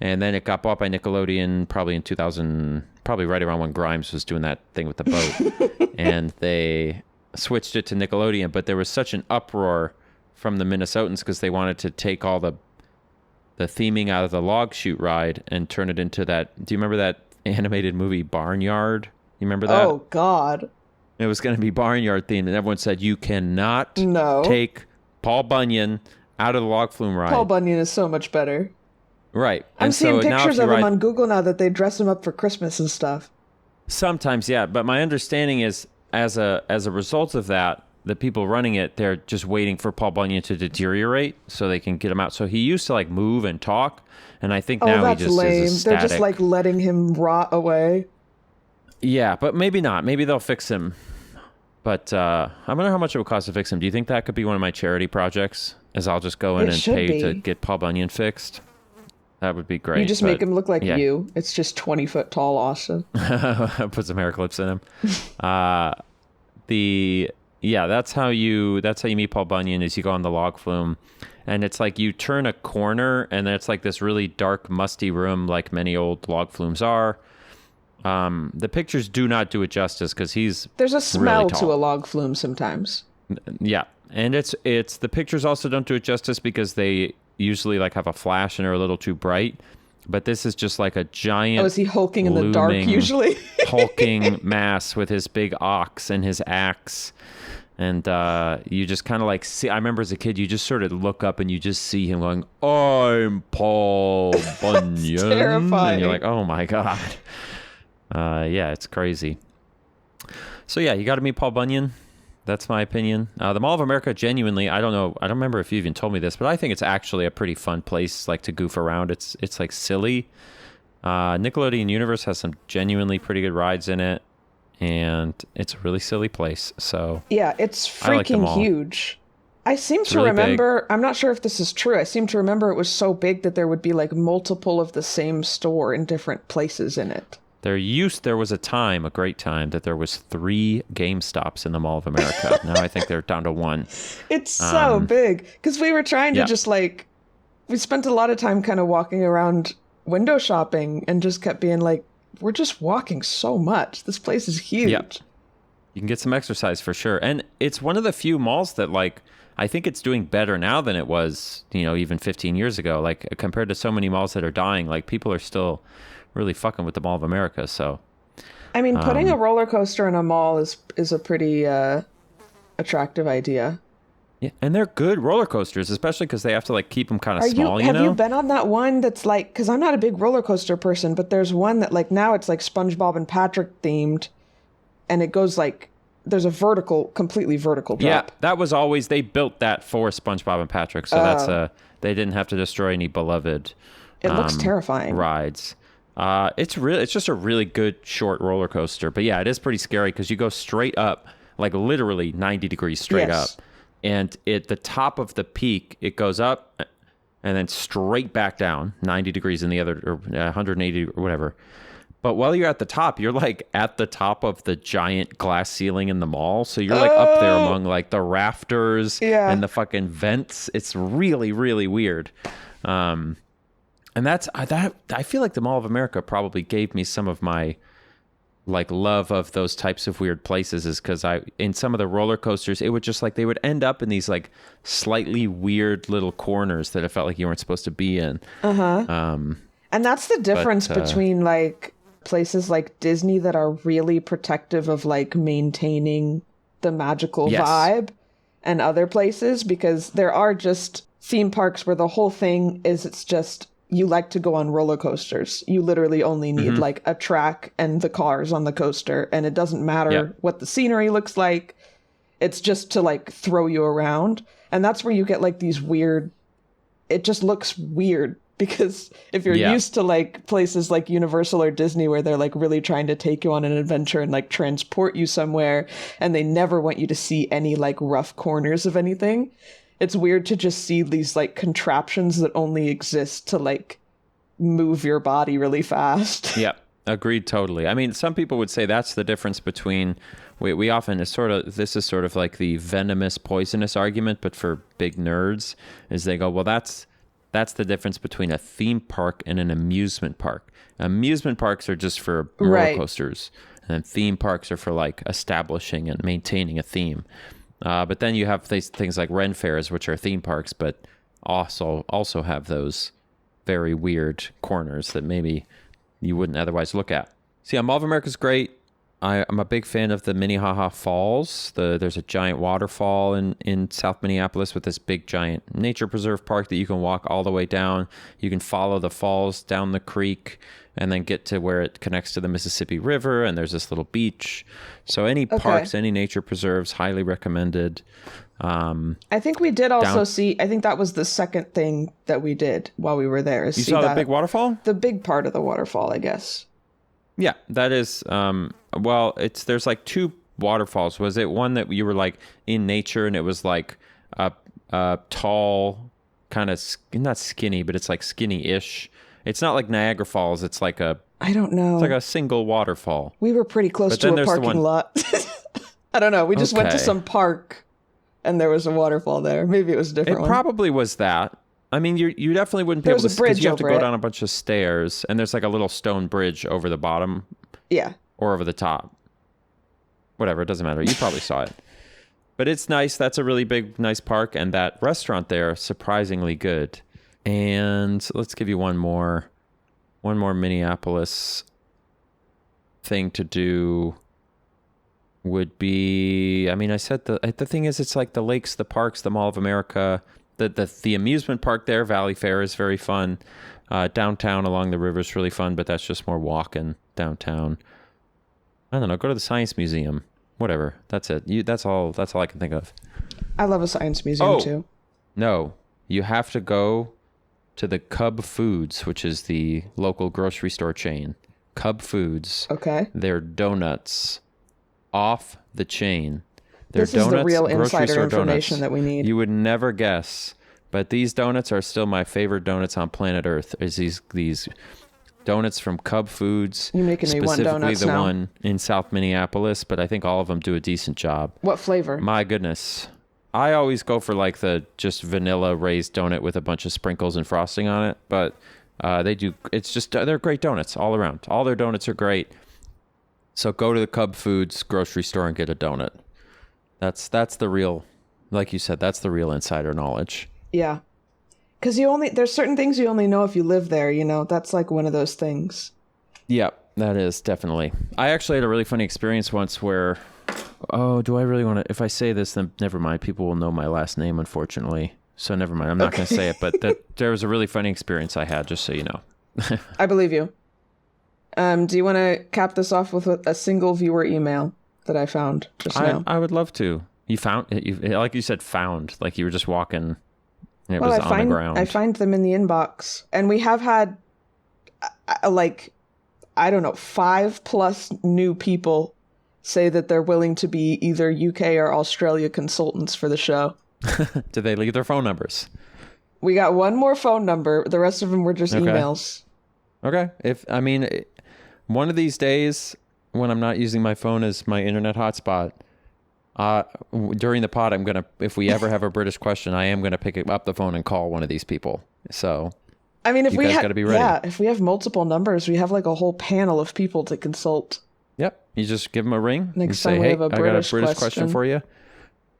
And then it got bought by Nickelodeon probably in 2000, probably right around when Grimes was doing that thing with the boat. And they switched it to Nickelodeon, but there was such an uproar from the Minnesotans because they wanted to take all the theming out of the log chute ride and turn it into that. Do you remember that animated movie Barnyard? You remember that? Oh, God. It was going to be Barnyard themed, and everyone said, you cannot take Paul Bunyan out of the log flume ride. Paul Bunyan is so much better. Right. I'm seeing pictures of him on Google now that they dress him up for Christmas and stuff. Sometimes, yeah. But my understanding is, as a result of that, the people running it, they're just waiting for Paul Bunyan to deteriorate so they can get him out. So he used to like move and talk, and I think now he just is a static. They're just like letting him rot away. Yeah, but maybe not. Maybe they'll fix him. But I wonder how much it would cost to fix him. Do you think that could be one of my charity projects? Is I'll just go in and pay to get Paul Bunyan fixed? That would be great. You just make him look like you. It's just 20 foot tall Austin. Put some hair clips in him. That's how you meet Paul Bunyan is you go on the log flume, and it's like you turn a corner and then it's like this really dark, musty room like many old log flumes are. The pictures do not do it justice because there's a smell to a log flume sometimes. Yeah. And it's the pictures also don't do it justice because they usually like have a flash and are a little too bright. But this is just like a giant. Oh, is he hulking in the dark usually? Hulking mass with his big ox and his axe. And you just kind of like see, I remember as a kid, you just sort of look up and you just see him going, I'm Paul Bunyan. Terrifying. And you're like, oh my God. Yeah, it's crazy. So yeah, you got to meet Paul Bunyan. That's my opinion. The Mall of America, genuinely, I don't know. I don't remember if you even told me this, but I think it's actually a pretty fun place, like to goof around. It's like silly. Nickelodeon Universe has some genuinely pretty good rides in it, and it's a really silly place. So yeah, it's freaking huge. I seem to really remember, I'm not sure if this is true. I seem to remember it was so big that there would be like multiple of the same store in different places in it. There was a great time, that there was 3 GameStops in the Mall of America. Now I think they're down to 1. It's so big. Because we were trying to just like, we spent a lot of time kind of walking around window shopping and just kept being like, we're just walking so much. This place is huge. Yep. You can get some exercise for sure. And it's one of the few malls that, like, I think it's doing better now than it was, even 15 years ago. Like, compared to so many malls that are dying, like, people are still really fucking with the Mall of America. So, I mean, putting a roller coaster in a mall is a pretty attractive idea. Yeah, and they're good roller coasters, especially because they have to like keep them kind of small. Have you been on that one that's like? Because I'm not a big roller coaster person, but there's one that like now it's like SpongeBob and Patrick themed, and it goes like there's a completely vertical drop. Yeah, that was always, they built that for SpongeBob and Patrick, so that's they didn't have to destroy any beloved. It looks terrifying. Rides. It's just a really good short roller coaster, but yeah, it is pretty scary because you go straight up, like literally 90 degrees straight up. And at the top of the peak, it goes up and then straight back down 90 degrees in the other, or 180 or whatever. But while you're at the top, you're like at the top of the giant glass ceiling in the mall. So you're like up there among like the rafters and the fucking vents. It's really, really weird. And I feel like the Mall of America probably gave me some of my like love of those types of weird places, is because in some of the roller coasters, it would just like, they would end up in these like slightly weird little corners that it felt like you weren't supposed to be in. And that's the difference between like places like Disney that are really protective of like maintaining the magical vibe, and other places, because there are just theme parks where the whole thing is, it's just, you like to go on roller coasters. You literally only need like a track and the cars on the coaster, and it doesn't matter what the scenery looks like. It's just to like throw you around. And that's where you get like these weird, it just looks weird, because if you're used to like places like Universal or Disney where they're like really trying to take you on an adventure and like transport you somewhere, and they never want you to see any like rough corners of anything, it's weird to just see these like contraptions that only exist to like move your body really fast. Yep. Agreed. Totally. I mean, some people would say that's the difference between, we often is sort of, this is sort of like the venomous, poisonous argument, but for big nerds, is they go, well, that's the difference between a theme park and an amusement park. Amusement parks are just for roller coasters, and theme parks are for like establishing and maintaining a theme. But then you have things like Ren Fairs, which are theme parks, but also have those very weird corners that maybe you wouldn't otherwise look at. So yeah, Mall of America is great. I'm a big fan of the Minnehaha Falls. There's a giant waterfall in South Minneapolis with this big giant nature preserve park that you can walk all the way down. You can follow the falls down the creek and then get to where it connects to the Mississippi River, and there's this little beach. So any parks, any nature preserves, highly recommended. I think we did also see, I think that was the second thing that we did while we were there. You saw the big waterfall? The big part of the waterfall, I guess. Yeah, that is, there's like 2 waterfalls. Was it one that you were like in nature and it was like a tall, kind of, not skinny, but it's like skinny-ish. It's not like Niagara Falls. It's like I don't know. It's like a single waterfall. We were pretty close to a parking lot. I don't know. We just went to some park and there was a waterfall there. Maybe it was a different one. It probably was that. I mean, you definitely wouldn't be able to, because you have to go down a bunch of stairs, and there's like a little stone bridge over the bottom. Yeah. Or over the top. Whatever, it doesn't matter. You probably saw it. But it's nice. That's a really big, nice park, and that restaurant there, surprisingly good. And let's give you one more Minneapolis thing to do would be, I mean, I said the thing is, it's like the lakes, the parks, the Mall of America. The amusement park there, Valley Fair, is very fun. Downtown along the river is really fun, but that's just more walking downtown. I don't know. Go to the Science Museum. Whatever. That's it. That's all I can think of. I love a science museum too. No, you have to go to the Cub Foods, which is the local grocery store chain. Cub Foods. Okay. Their donuts, off the chain. They're This is the donuts, real grocery insider store information donuts. that we need. You would never guess, but these donuts are still my favorite donuts on planet Earth. Is these donuts from Cub Foods? You're making me want specifically donuts the now. one in South Minneapolis, but I think all of them do a decent job. What flavor? My goodness. I always go for like the just vanilla raised donut with a bunch of sprinkles and frosting on it, but they're great donuts all around. All their donuts are great. So go to the Cub Foods grocery store and get a donut. That's the real, like you said, that's the real insider knowledge. Yeah. Because there's certain things you only know if you live there, that's like one of those things. Yep, that is definitely. I actually had a really funny experience once where, do I really want to, if I say this, then never mind. People will know my last name, unfortunately. So never mind. I'm not going to say it, but there was a really funny experience I had, just so you know. I believe you. Do you want to cap this off with a single viewer email that I found just now? I would love to. You found it, like you said, found, like you were just walking and it was on the ground. I find them in the inbox, and we have had, I don't know, 5+ new people say that they're willing to be either UK or Australia consultants for the show. Did they leave their phone numbers? We got one more phone number. The rest of them were just emails. Okay. One of these days when I'm not using my phone as my internet hotspot, during the pod, if we ever have a British question, I am going to pick up the phone and call one of these people. So if you guys got to be ready. Yeah, if we have multiple numbers, we have like a whole panel of people to consult. Yep. You just give them a ring Next and say, time we hey, have a I got a British British question for you.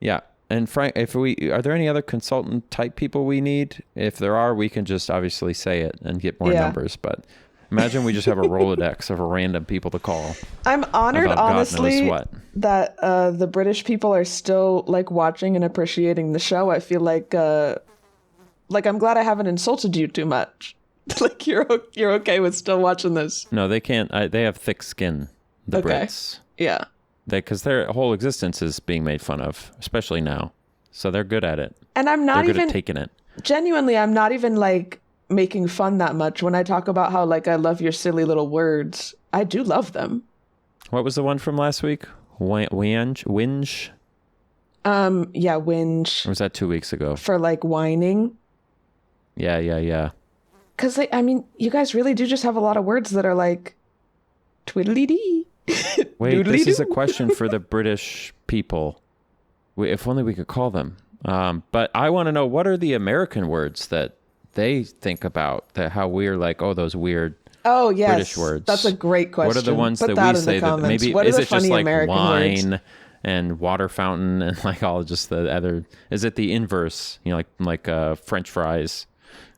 Yeah. And Frank, are there any other consultant type people we need? If there are, we can just obviously say it and get more numbers. But imagine we just have a Rolodex of random people to call. I'm honored, honestly, that the British people are still like watching and appreciating the show. I feel like I'm glad I haven't insulted you too much. Like you're okay with still watching this. No, they can't. They have thick skin. The Brits. Yeah. Because their whole existence is being made fun of, especially now. So they're good at it. And they're good at taking it. Genuinely, I'm not even like making fun that much when I talk about how like I love your silly little words. I do love them. What was the one from last week? Whinge? Yeah, whinge. Or was that 2 weeks ago? For like whining. Yeah. Because you guys really do just have a lot of words that are like twiddly-dee. Wait, this is a question for the British people. If only we could call them. But I want to know, what are the American words that they think about? How we're like, those weird British words. That's a great question. What are the ones that we say that maybe, is it just like American wine words? And water fountain and like all just the other, is it the inverse, like French fries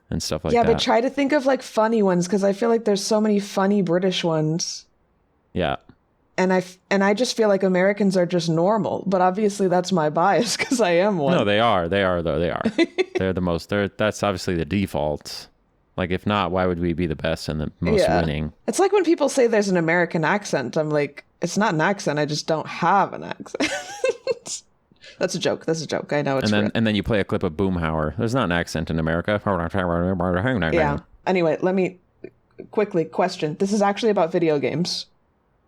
and stuff like that? Yeah, but try to think of like funny ones, because I feel like there's so many funny British ones. Yeah. And I just feel like Americans are just normal, but obviously that's my bias because I am one. No, they are They're the most. That's obviously the default. Like, if not, why would we be the best and the most winning? It's like when people say there's an American accent. I'm like, it's not an accent. I just don't have an accent. That's a joke. I know it's and then you play a clip of Boomhauer. There's not an accent in America. Yeah. Anyway, let me quickly question. This is actually about video games.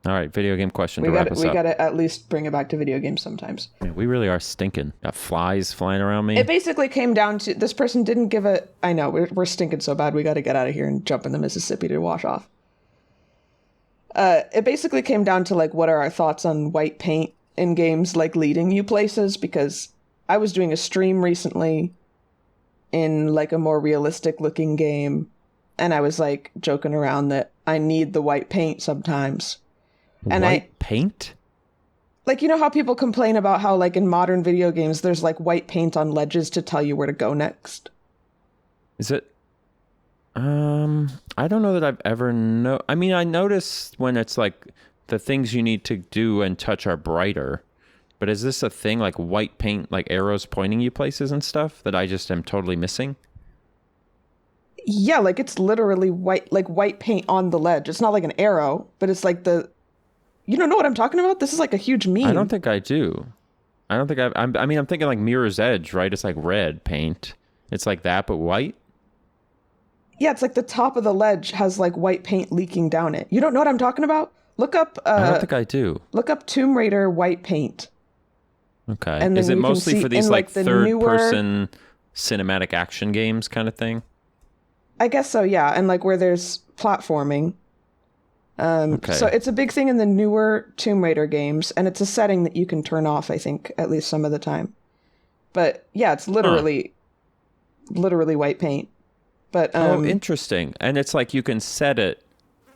All right, video game question to wrap us up. We got to at least bring it back to video games sometimes. Yeah, we really are stinking. Got flies flying around me. It basically came down to, this person didn't give a... I know, we're stinking so bad, we got to get out of here and jump in the Mississippi to wash off. It basically came down to, like, what are our thoughts on white paint in games, like, leading you places? Because I was doing a stream recently in, like, a more realistic-looking game, and I was, like, joking around that I need the white paint sometimes. And white paint? Like, you know how people complain about how, like, in modern video games, there's, like, white paint on ledges to tell you where to go next? Is it? I don't know that I've ever I mean, I noticed when it's, like, the things you need to do and touch are brighter. But is this a thing, like, white paint, like, arrows pointing you places and stuff that I just am totally missing? Yeah, like, it's literally white paint on the ledge. It's not like an arrow, but it's like you don't know what I'm talking about? This is like a huge meme. I don't think I do. I don't think I'm thinking like Mirror's Edge, right? It's like red paint. It's like that, but white? Yeah, it's like the top of the ledge has like white paint leaking down it. You don't know what I'm talking about? Look up... I don't think I do. Look up Tomb Raider white paint. Okay. And then Is it you can mostly see for these in, like the third newer, person cinematic action games kind of thing? I guess so, yeah. And like where there's platforming. Okay. So it's a big thing in the newer Tomb Raider games, and it's a setting that you can turn off, I think, at least some of the time. But yeah, it's literally white paint. But oh, interesting. And it's like you can set it,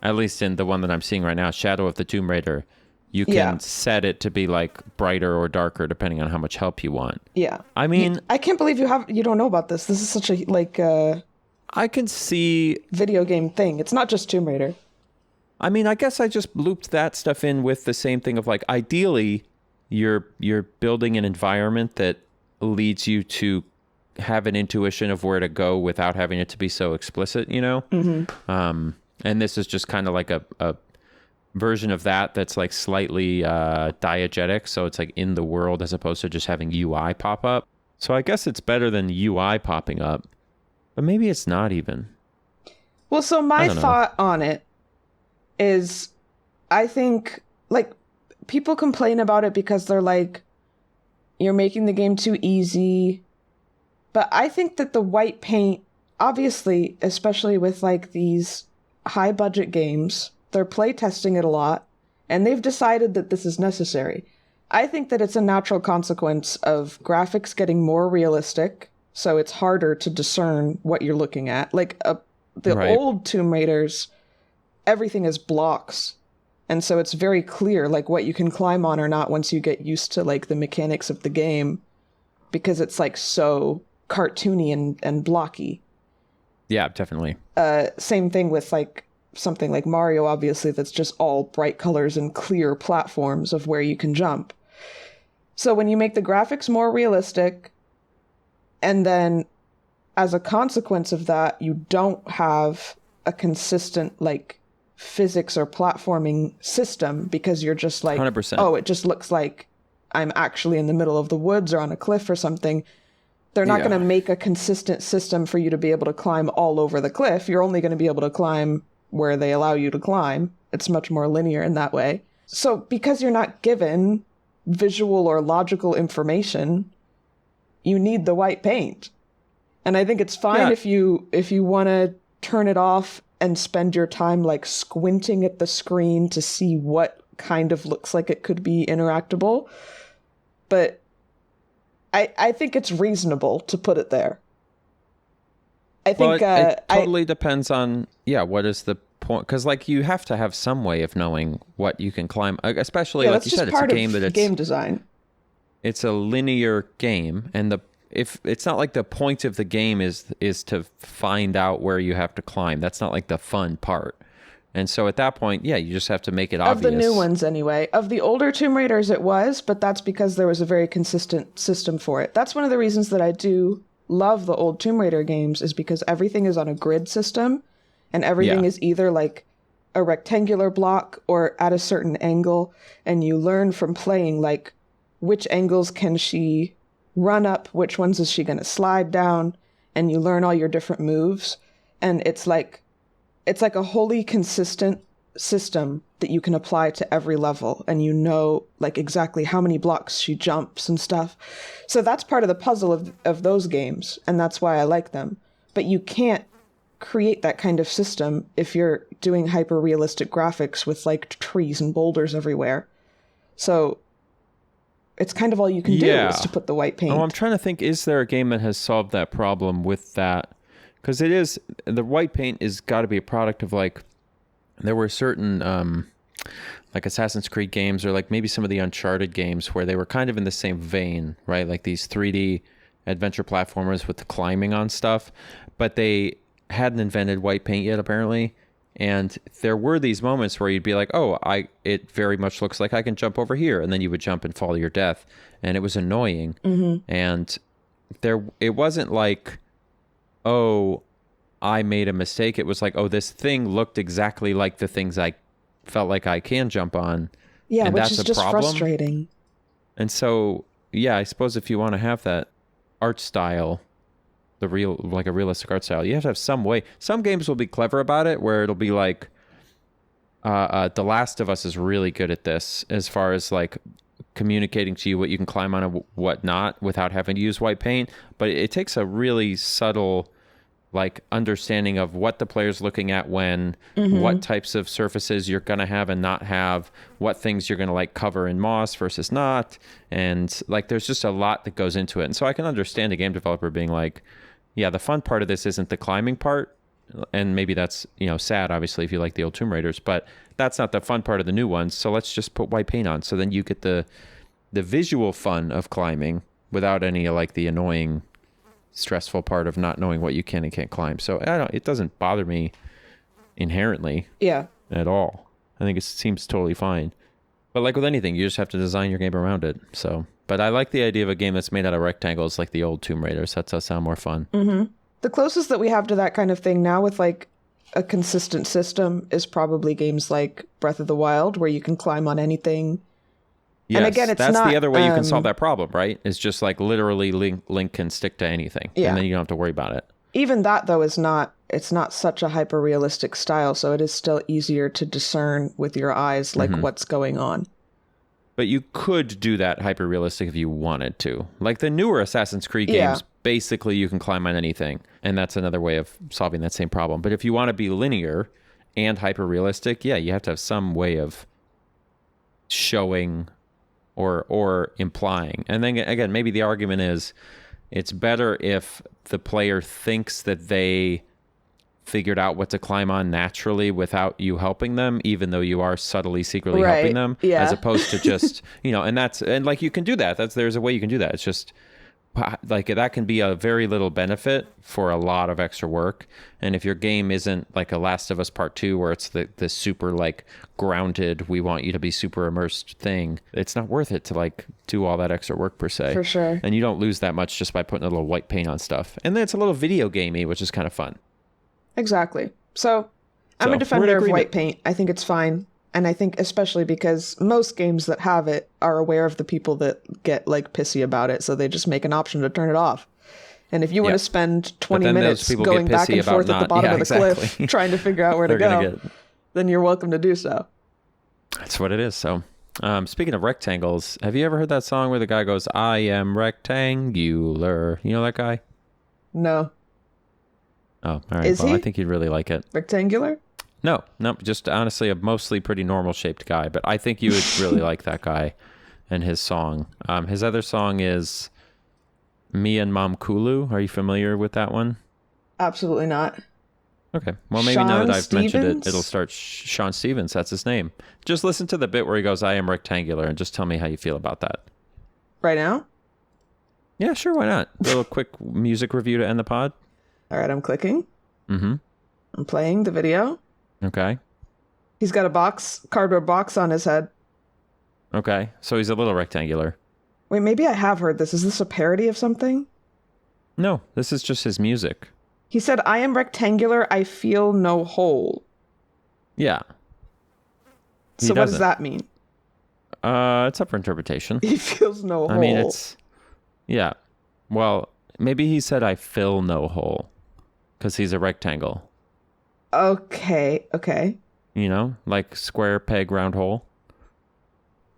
at least in the one that I'm seeing right now, Shadow of the Tomb Raider, you can set it to be like brighter or darker depending on how much help you want. Yeah. I mean, I can't believe you don't know about this. This is such a I can see video game thing. It's not just Tomb Raider. I mean, I guess I just looped that stuff in with the same thing of like, ideally, you're building an environment that leads you to have an intuition of where to go without having it to be so explicit, you know? Mm-hmm. And this is just kind of like a version of that's like slightly diegetic. So it's like in the world as opposed to just having UI pop up. So I guess it's better than UI popping up, but maybe it's not even. Well, so my thought on it is, I think, like, people complain about it because they're like, you're making the game too easy. But I think that the white paint, obviously, especially with like these high budget games, they're playtesting it a lot, and they've decided that this is necessary. I think that it's a natural consequence of graphics getting more realistic, so it's harder to discern what you're looking at. Like the old Tomb Raiders, everything is blocks. And so it's very clear like what you can climb on or not once you get used to like the mechanics of the game, because it's like so cartoony and blocky. Yeah, definitely. Same thing with like something like Mario, obviously, that's just all bright colors and clear platforms of where you can jump. So when you make the graphics more realistic, and then as a consequence of that, you don't have a consistent like physics or platforming system, because you're just like, 100%. Oh, it just looks like I'm actually in the middle of the woods or on a cliff or something. They're not going to make a consistent system for you to be able to climb all over the cliff. You're only going to be able to climb where they allow you to climb. It's much more linear in that way. So because you're not given visual or logical information, you need the white paint. And I think it's fine if you want to turn it off and spend your time like squinting at the screen to see what kind of looks like it could be interactable. But I think it's reasonable to put it there. I think it totally depends on what is the point, because like you have to have some way of knowing what you can climb, especially like you said, it's a game that it's game design. It's a linear game, and if it's not like the point of the game is to find out where you have to climb. That's not like the fun part. And so at that point, you just have to make it obvious. Of the new ones, anyway. Of the older Tomb Raiders, it was, but that's because there was a very consistent system for it. That's one of the reasons that I do love the old Tomb Raider games, is because everything is on a grid system, and everything is either like a rectangular block or at a certain angle, and you learn from playing like which angles can she run up, which ones is she going to slide down, and you learn all your different moves. And it's like a wholly consistent system that you can apply to every level, and you know like exactly how many blocks she jumps and stuff. So that's part of the puzzle of those games, and that's why I like them. But you can't create that kind of system if you're doing hyper realistic graphics with like trees and boulders everywhere. So it's kind of all you can do is to put the white paint. Oh, I'm trying to think, is there a game that has solved that problem with that? Because it is, the white paint is got to be a product of like, there were certain like Assassin's Creed games, or like maybe some of the Uncharted games where they were kind of in the same vein, right? Like these 3D adventure platformers with the climbing on stuff, but they hadn't invented white paint yet, apparently. And there were these moments where you'd be like, oh, it very much looks like I can jump over here. And then you would jump and fall to your death. And it was annoying. Mm-hmm. And it wasn't like, oh, I made a mistake. It was like, oh, this thing looked exactly like the things I felt like I can jump on. Yeah, and which that's is just problem. Frustrating. And so, I suppose if you want to have that art style, a realistic art style, you have to have some way. Some games will be clever about it, where it'll be like, The Last of Us is really good at this, as far as like communicating to you what you can climb on and what not without having to use white paint. But it takes a really subtle like understanding of what the player's looking at when, what types of surfaces you're going to have and not have, what things you're going to like cover in moss versus not. And like, there's just a lot that goes into it. And so I can understand a game developer being like, yeah, the fun part of this isn't the climbing part. And maybe that's, you know, sad, obviously, if you like the old Tomb Raiders, but that's not the fun part of the new ones. So let's just put white paint on. So then you get the visual fun of climbing without any like the annoying, stressful part of not knowing what you can and can't climb. So it doesn't bother me inherently at all. I think it seems totally fine. But like with anything, you just have to design your game around it. So, but I like the idea of a game that's made out of rectangles like the old Tomb Raiders. That does sound more fun. The closest that we have to that kind of thing now with like a consistent system is probably games like Breath of the Wild, where you can climb on anything. Yes, and again, that's the other way you can solve that problem, right? It's just like literally Link can stick to anything, and then you don't have to worry about it. Even that, though, it's not such a hyper-realistic style, so it is still easier to discern with your eyes, like, what's going on. But you could do that hyper-realistic if you wanted to. Like the newer Assassin's Creed games, basically you can climb on anything, and that's another way of solving that same problem. But if you want to be linear and hyper-realistic, you have to have some way of showing or implying. And then again, maybe the argument is it's better if the player thinks that they figured out what to climb on naturally without you helping them, even though you are subtly secretly helping them, as opposed to just, you know, and like you can do that. There's a way you can do that. It's just like that can be a very little benefit for a lot of extra work. And if your game isn't like a Last of Us Part 2 where it's the super like grounded, we want you to be super immersed thing, it's not worth it to like do all that extra work per se. For sure. And you don't lose that much just by putting a little white paint on stuff. And then it's a little video gamey, which is kind of fun. Exactly. So I'm a defender of white paint. I think it's fine. And I think especially because most games that have it are aware of the people that get like pissy about it. So they just make an option to turn it off. And if you want to spend 20 minutes going back and forth at the bottom of the cliff trying to figure out where to go, then you're welcome to do so. That's what it is. So speaking of rectangles, have you ever heard that song where the guy goes, I am rectangular? You know that guy? No. Oh, all right. Is he? I think you'd really like it. Rectangular? No, just honestly a mostly pretty normal shaped guy, but I think you would really like that guy and his song. His other song is Me and Mom Kulu. Are you familiar with that one? Absolutely not. Okay. Well, maybe now that I've mentioned it, it'll start Sean Stevens. That's his name. Just listen to the bit where he goes, I am rectangular, and just tell me how you feel about that. Right now? Yeah, sure. Why not? A little quick music review to end the pod. All right, I'm clicking. Mm-hmm. I'm playing the video. Okay. He's got a cardboard box on his head. Okay, so he's a little rectangular. Wait, maybe I have heard this. Is this a parody of something? No, this is just his music. He said, I am rectangular, I feel no hole. Yeah. So what does that mean? It's up for interpretation. He feels no hole. I mean, yeah. Well, maybe he said I fill no hole because he's a rectangle. Okay. You know, like square peg round hole.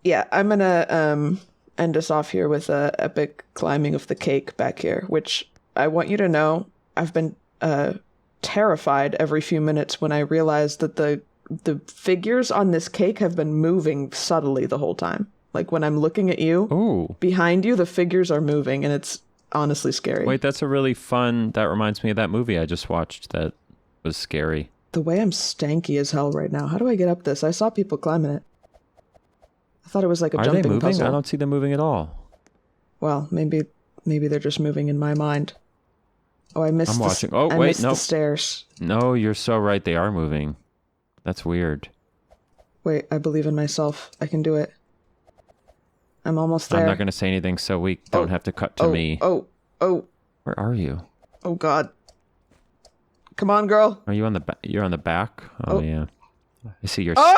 Yeah, I'm gonna end us off here with a epic climbing of the cake back here, which I want you to know I've been terrified every few minutes when I realize that the figures on this cake have been moving subtly the whole time. Like when I'm looking at you, behind you, the figures are moving, and it's honestly scary. Wait, that's a really fun. That reminds me of that movie I just watched that was scary. The way I'm stanky as hell right now. How do I get up this? I saw people climbing it. I thought it was like a jumping puzzle. Are they moving? puzzle. I don't see them moving at all. Well, maybe they're just moving in my mind. Oh, I missed. I'm watching. I missed the stairs. No, you're so right. They are moving. That's weird. Wait, I believe in myself. I can do it. I'm almost there. I'm not going to say anything so we don't have to cut to me. Oh. Where are you? Oh, God. Come on, girl. Are you on the back? You're on the back? Oh, yeah. I see your stank